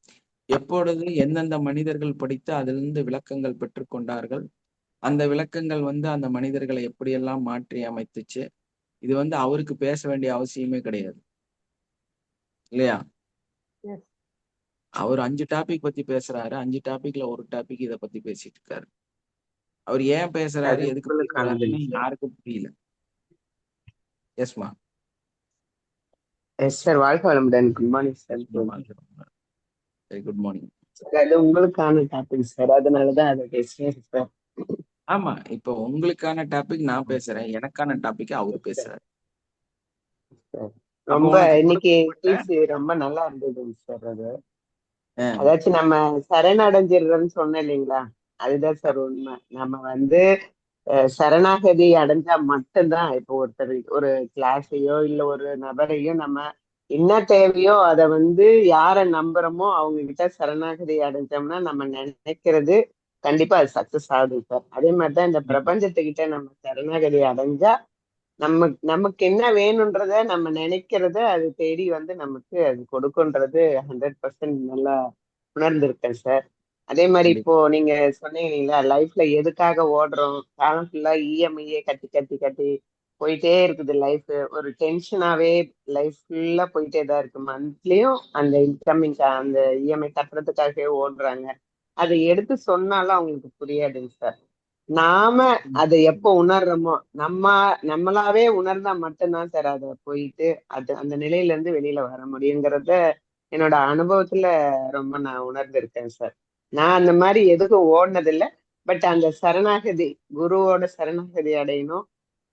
எப்பொழுது எந்தெந்த மனிதர்கள் படித்து அதிலிருந்து விளக்கங்கள் பெற்றுக்கொண்டார்கள், அந்த விளக்கங்கள் வந்து அந்த மனிதர்களை எப்படியெல்லாம் மாற்றி அமைத்துச்சு. இது வந்து அவருக்கு பேச வேண்டிய அவசியமே கிடையாது இல்லையா? அவர் 5 டாபிக் பத்தி பேசுறாரு, 5 டாபிக்ல ஒரு டாபிக் இதை பத்தி பேசிட்டு இருக்காரு. அவர் ஏன் பேசுறாரு, எதுக்கு பேசுறாருன்னு யாருக்கும் புரியல. எஸ்மா. எஸ் சார், வாழ்க்கை வளமுடன். Good morning sir. Very good morning. அது உங்களுக்கான டாபிக் சார், அதனாலதான் அதை பேசுறேன் சார். ஆமா, இப்போ உங்களுக்கான டாபிக் நான் பேசுறேன், எனக்கான டாபிக் அவரு பேசுறாரு. ரொம்ப இன்னைக்கு ரொம்ப நல்லா இருந்ததுங்க சார். அது அதாச்சும் நம்ம சரணடைஞ்சிடுறோம்னு சொன்னேன் இல்லைங்களா, அதுதான் சார் உண்மை. நம்ம வந்து சரணாகதி அடைஞ்சா மட்டும்தான், இப்போ ஒருத்தர் ஒரு கிளாஸையோ இல்ல ஒரு நபரையோ நம்ம என்ன தேவையோ அதை வந்து யாரை நம்புறோமோ அவங்க கிட்ட சரணாகதி அடைஞ்சோம்னா நம்ம நினைக்கிறது கண்டிப்பா அது சக்சஸ் ஆகுது சார். அதே மாதிரிதான் இந்த பிரபஞ்சத்துக்கிட்ட நம்ம சரணாகதி அடைஞ்சா நமக்கு என்ன வேணும்ன்றத நம்ம நினைக்கிறத அது தேடி வந்து நமக்கு அது கொடுக்குன்றது 100% நல்லா உணர்ந்திருக்கேன் சார். அதே மாதிரி இப்போ நீங்க சொன்னீங்க இல்லைங்களா, லைஃப்ல எதுக்காக ஓடுறோம், காலம் ஃபுல்லா இஎம்ஐயே கட்டி கட்டி கட்டி போயிட்டே இருக்குது லைஃப், ஒரு டென்ஷனாவே லைஃப் ஃபுல்லா போயிட்டே தான் இருக்கு. மந்த்லியும் அந்த இன்கமிங் அந்த இஎம்ஐ கட்டுறதுக்காகவே ஓடுறாங்க. அதை எடுத்து சொன்னாலும் அவங்களுக்கு புரியாதுங்க சார். நாம அதை எப்போ உணர்றோமோ, நம்மளாவே உணர்ந்தா மட்டும்தான் சார் அதை போயிட்டு அந்த நிலையில இருந்து வெளியில வர முடியுங்கிறத என்னோட அனுபவத்துல ரொம்ப நான் உணர்ந்திருக்கேன் சார். நான் அந்த மாதிரி எதுக்கும் ஓடினதில்லை. பட் அந்த சரணாகதி, குருவோட சரணாகதி அடையணும்,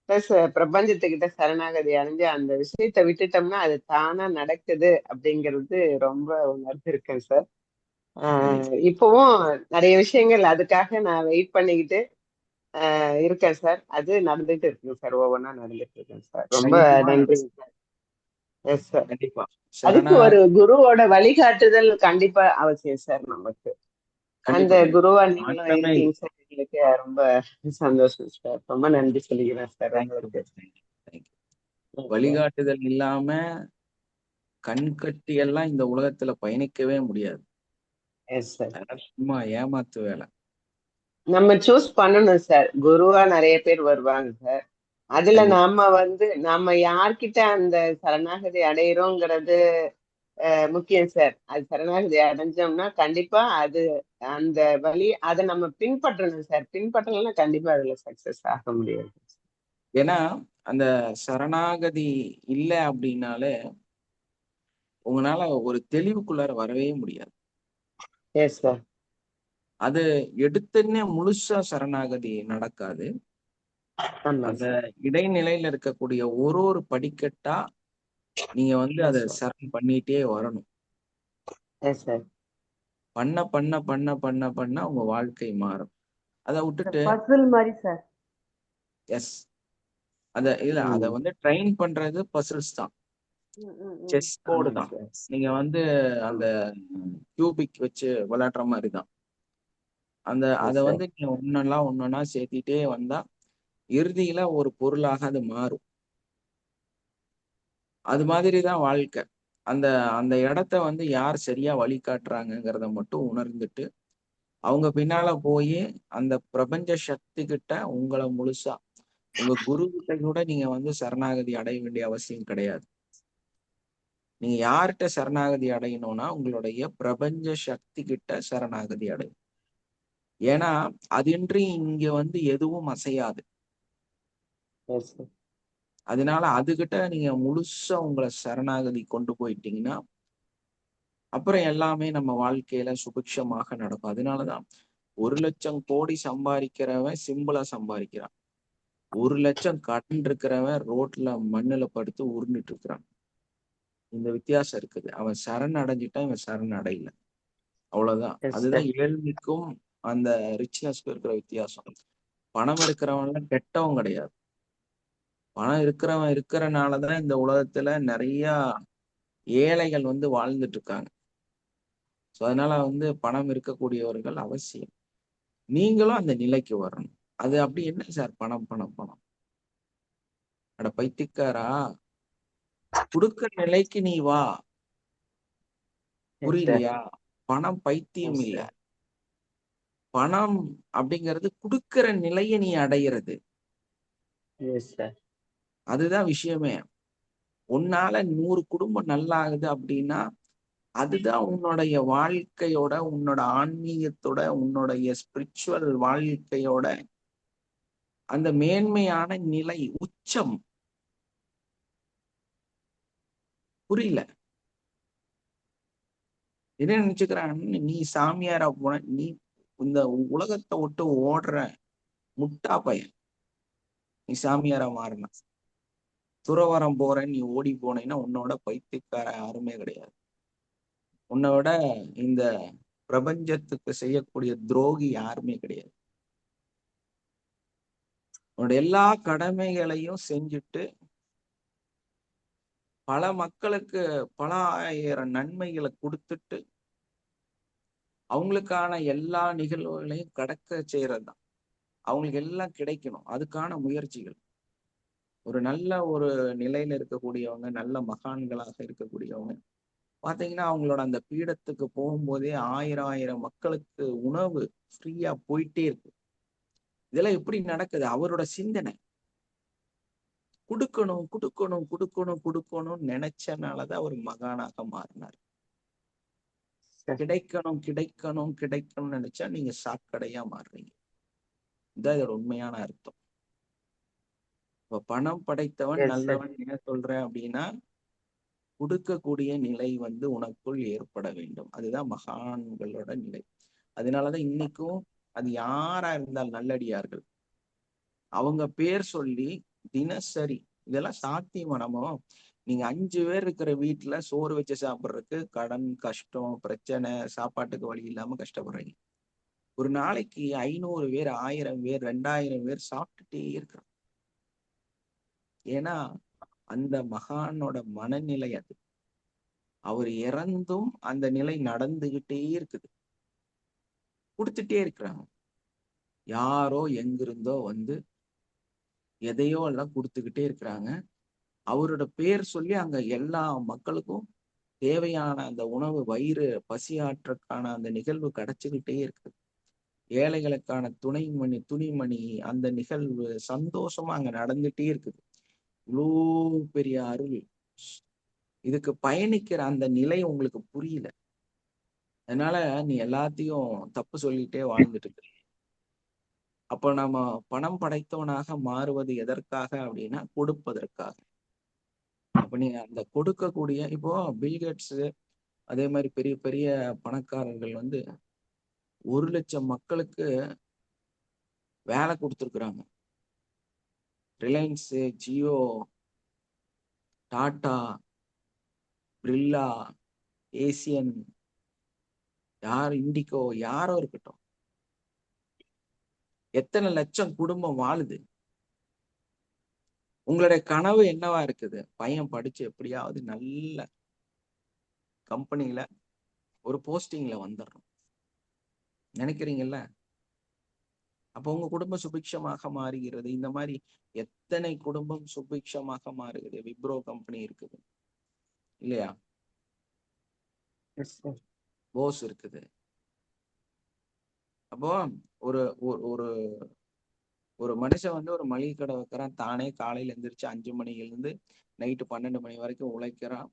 பிளஸ் பிரபஞ்சத்துக்கிட்ட சரணாகதி அடைஞ்சு அந்த விஷயத்த விட்டுட்டோம்னா அது தானா நடக்குது அப்படிங்கிறது ரொம்ப உணர்ந்திருக்கேன் சார். இப்பவும் நிறைய விஷயங்கள் அதுக்காக நான் வெயிட் பண்ணிக்கிட்டு இருக்கேன் சார். அது நடந்துட்டு இருக்குங்க சார், ஒவ்வொன்றா நடந்துட்டு இருக்கேன் சார். ரொம்ப நன்றி சார். Yes sir. கண்டிப்பா அதுக்கு ஒரு குருவோட வழிகாட்டுதல் கண்டிப்பா அவசியம் சார் நமக்கு. அந்த குருவா நீங்களும் இருக்கீங்க சார், எங்களுக்கு ரொம்ப சந்தோஷம் சார். ரொம்ப நன்றி சொல்லிக்கிறேன் சார் உங்களுக்கு. வழிகாட்டுதல் இல்லாம கண்கட்டி எல்லாம் இந்த உலகத்துல பயணிக்கவே முடியாது. சும்மா ஏமாத்து வேலை. நம்ம சூஸ் பண்ணணும் சார். குருவா நிறைய பேர் வருவாங்க சார். அதுல நாம யார்கிட்ட அந்த சரணாகதி அடையிறோங்கிறது முக்கியம் சார். அது சரணாகதி அடைஞ்சோம்னா கண்டிப்பா அது அந்த வழி அதை நம்ம பின்பற்றணும் சார். பின்பற்றலைன்னா கண்டிப்பா அதுல சக்சஸ் ஆக முடியாது. ஏன்னா அந்த சரணாகதி இல்லை அப்படின்னாலே உங்களால ஒரு தெளிவுக்குள்ளார வரவே முடியாது. Yes sir. அது எடுத்துன்னே முழுசா சரணாகதி நடக்காது. அந்த இடைநிலையில இருக்கக்கூடிய ஒரு படிக்கட்டா நீங்க அதை சரண் பண்ணிட்டே வரணும். பண்ண பண்ண பண்ண பண்ண பண்ண உங்க வாழ்க்கை மாறும். அதை விட்டுட்டு பசில் மாதிரி சார். எஸ் அத ட்ரெயின் பண்றது பசில்ஸ் தான், செஸ் போர்டு தான். நீங்க அந்த கியூபிக் வச்சு விளையாடுற மாதிரி தான். அதை நீங்க ஒன்னொன்னா சேர்த்திட்டே வந்தா இறுதியில ஒரு பொருளாக அது மாறும். அது மாதிரிதான் வாழ்க்கை. அந்த அந்த இடத்த யார் சரியா வழிகாட்டுறாங்கிறத மட்டும் உணர்ந்துட்டு அவங்க பின்னால போய் அந்த பிரபஞ்ச சக்தி கிட்ட உங்களை முழுசா உங்க குரு கிட்ட கூட நீங்க சரணாகதி அடைய வேண்டிய அவசியம் கிடையாது. நீங்க யார்கிட்ட சரணாகதி அடையணும்னா உங்களுடைய பிரபஞ்ச சக்தி கிட்ட சரணாகதி அடையும். ஏன்னா அதின்றி இங்க எதுவும் அசையாது. அதனால அதுகிட்ட நீங்க முழுசா உங்களை சரணாகதி கொண்டு போயிட்டீங்கன்னா அப்புறம் எல்லாமே நம்ம வாழ்க்கையில சுபிக்ஷமாக நடக்கும். அதனாலதான் 1 லட்சம் கோடி சம்பாதிக்கிறவன் சிம்பிளா சம்பாதிக்கிறான். 1 லட்சம் கடன் இருக்கிறவன் ரோட்ல மண்ணுல படுத்து உருண்டுட்டு இருக்கிறான். இந்த வித்தியாசம் இருக்குது. அவன் சரண் அடைஞ்சிட்டான், இவன் சரண் அடையல. அவ்வளவுதான். அதுதான் ஏழ்மைக்கும் அந்த ரிச்னஸ்க்கும் இருக்கிற வித்தியாசம். பணம் இருக்கிறவன் கெட்டவன் கிடையாது. பணம் இருக்கிறவன் இருக்கிறனாலதான் இந்த உலகத்துல நிறைய ஏழைகள் வாழ்ந்துட்டு இருக்காங்க. ஸோ அதனால பணம் இருக்கக்கூடியவர்கள் அவசியம். நீங்களும் அந்த நிலைக்கு வரணும். அது அப்படி என்ன சார் பணம் பணம் பணம்? அட பைத்தியக்காரா, கொடுக்கிற நிலைக்கு நீ வா. புரியலையா? பணம் பைத்தியம் இல்ல. பணம் அப்படிங்கிறது கொடுக்கிற நிலையை நீ அடையிறது. அதுதான் விஷயமே. உன்னால 100 குடும்பம் நல்லா ஆகுது அப்படின்னா அதுதான் உன்னுடைய வாழ்க்கையோட, உன்னோட ஆன்மீகத்தோட, உன்னுடைய ஸ்பிரிச்சுவல் வாழ்க்கையோட அந்த மேன்மையான நிலை, உச்சம். புரியல? என்ன நினைச்சுக்கிறான், நீ சாமியாரா போன, நீ இந்த உலகத்தை விட்டு ஓடுற முட்டா பையன். நீ சாமியாரா மாறின, துறவரம் போற நீ ஓடி போனேன்னா உன்னோட பைத்தியக்கார யாருமே கிடையாது. உன்னோட இந்த பிரபஞ்சத்துக்கு செய்யக்கூடிய துரோகி யாருமே கிடையாது. உன்னோட எல்லா கடமைகளையும் செஞ்சுட்டு பல மக்களுக்கு பல ஆயிரம் நன்மைகளை கொடுத்துட்டு அவங்களுக்கான எல்லா நிகழ்வுகளையும் கடக்க செய்யறதுதான். அவங்களுக்கு எல்லாம் கிடைக்கணும், அதுக்கான முயற்சிகள். ஒரு நல்ல ஒரு நிலையில இருக்கக்கூடியவங்க, நல்ல மகான்களாக இருக்கக்கூடியவங்க பாத்தீங்கன்னா அவங்களோட அந்த பீடத்துக்கு போகும்போதே ஆயிரம் மக்களுக்கு உணவு ஃப்ரீயா போயிட்டே இருக்கு. இதெல்லாம் எப்படி நடக்குது? அவரோட சிந்தனை. கொடுக்கணும் கொடுக்கணும் கொடுக்கணும் கொடுக்கணும்னு நினைச்சனாலதான் அவர் மகானாக மாறினார். கிடைக்கணும் கிடைக்கணும் கிடைக்கணும்னு நினைச்சா நீங்க சாக்கடையா மாறுறீங்க. இதான் இதோட உண்மையான அர்த்தம். இப்ப பணம் படைத்தவன் நல்லவன் என்ன சொல்றேன் அப்படின்னா கொடுக்கக்கூடிய நிலை உனக்குள் ஏற்பட வேண்டும். அதுதான் மகான்களோட நிலை. அதனாலதான் இன்னைக்கும் அது யாரா இருந்தால் நல்லடியார்கள் அவங்க பேர் சொல்லி தினசரி இதெல்லாம் சாத்தியமா. நம்ம நீங்க 5 பேர் இருக்கிற வீட்டுல சோறு வச்சு சாப்பிட்றதுக்கு கடன், கஷ்டம், பிரச்சனை, சாப்பாட்டுக்கு வழி இல்லாம கஷ்டப்படுறீங்க. ஒரு நாளைக்கு 500 பேர், 1000 பேர், 2000 பேர் சாப்பிட்டுட்டே இருக்கிறோம். ஏன்னா அந்த மகானோட மனநிலை அது. அவர் இறந்தும் அந்த நிலை நடந்துகிட்டே இருக்குது, கொடுத்துட்டே இருக்கிறாங்க. யாரோ எங்கிருந்தோ வந்து எதையோ எல்லாம் கொடுத்துக்கிட்டே இருக்கிறாங்க. அவரோட பேர் சொல்லி அங்க எல்லா மக்களுக்கும் தேவையான அந்த உணவு, வயிறு பசியாற்றக்கான அந்த நிகழ்வு கிடைச்சுக்கிட்டே இருக்குது. ஏழைகளுக்கான துணிமணி அந்த நிகழ்வு சந்தோஷமா அங்க நடந்துட்டே இருக்குது. இவ்வளோ பெரிய அருள். இதுக்கு பயணிக்கிற அந்த நிலை உங்களுக்கு புரியல. அதனால நீ எல்லாத்தையும் தப்பு சொல்லிட்டே வாழ்ந்துட்டு இருக்க. அப்ப நம்ம பணம் படைத்தவனாக மாறுவது எதற்காக அப்படின்னா கொடுப்பதற்காக. அப்ப நீங்க அந்த கொடுக்கக்கூடிய, இப்போ பில்கேட்ஸ் அதே மாதிரி பெரிய பெரிய பணக்காரர்கள் வந்து 1 லட்சம் மக்களுக்கு வேலை கொடுத்துருக்குறாங்க. Reliance, Jio, Tata, Birla, Asian, indigo, யாரோ இருக்கட்டும், எத்தனை லட்சம் குடும்பம் வாழுது. உங்களுடைய கனவு என்னவா இருக்குது? பையன் படிச்சு எப்படியாவது நல்ல கம்பெனில ஒரு போஸ்டிங்ல வந்துடணும் நினைக்கிறீங்கல்ல? அப்போ உங்க குடும்பம் சுபிக்ஷமாக மாறுகிறது. இந்த மாதிரி எத்தனை குடும்பம் சுபிக்ஷமாக மாறுகிறது. விப்ரோ கம்பெனி இருக்குது இல்லையா? போஸ் இருக்குது. அப்போ ஒரு ஒரு ஒரு மனுஷன் வந்து ஒரு மளிகை கடை வைக்கிறான். தானே காலையில எந்திரிச்சு 5 மணிலிருந்து நைட்டு 12 மணி வரைக்கும் உழைக்கிறான்.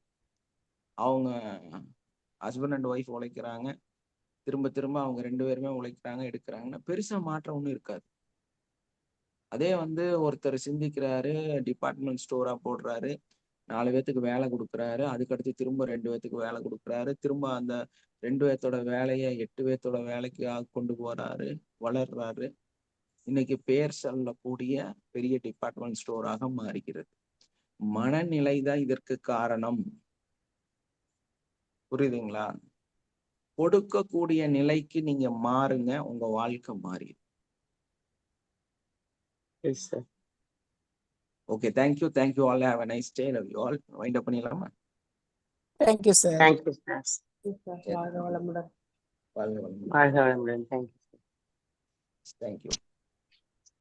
அவங்க ஹஸ்பண்ட் அண்ட் ஒய்ஃப் உழைக்கிறாங்க. திரும்ப திரும்ப அவங்க 2 பேருமே உழைக்கிறாங்க, எடுக்கிறாங்கன்னா பெருசா மாற்றம் ஒன்றும் இருக்காது. அதே வந்து ஒருத்தர் சிந்திக்கிறாரு, டிபார்ட்மெண்ட் ஸ்டோரா போடுறாரு, 4 பேத்துக்கு வேலை கொடுக்குறாரு, அதுக்கடுத்து திரும்ப 2 பேத்துக்கு வேலை கொடுக்குறாரு, திரும்ப அந்த 2 பேர்த்தோட வேலையை 8 பேர்த்தோட வேலைக்கு கொண்டு போறாரு, வளர்றாரு. இன்னைக்கு பேர் சொல்லக்கூடிய பெரிய டிபார்ட்மெண்ட் ஸ்டோராக மாறுகிறது. மனநிலை தான் இதற்கு காரணம். புரியுதுங்களா? கொடுக்கக்கூடிய நிலைக்கு நீங்க மாறுங்க, உங்க வாழ்க்கை மாறிடும். Okay, thank you all. Have a nice day. Love you all. Wind up பண்ணிடலாமா? Thank you sir. Thank you sir. வாழ்க வளமுடன். வாழ்க வளமுடன். வாழ்க வளமுடன். தேங்க்யூ. தேங்க்யூ.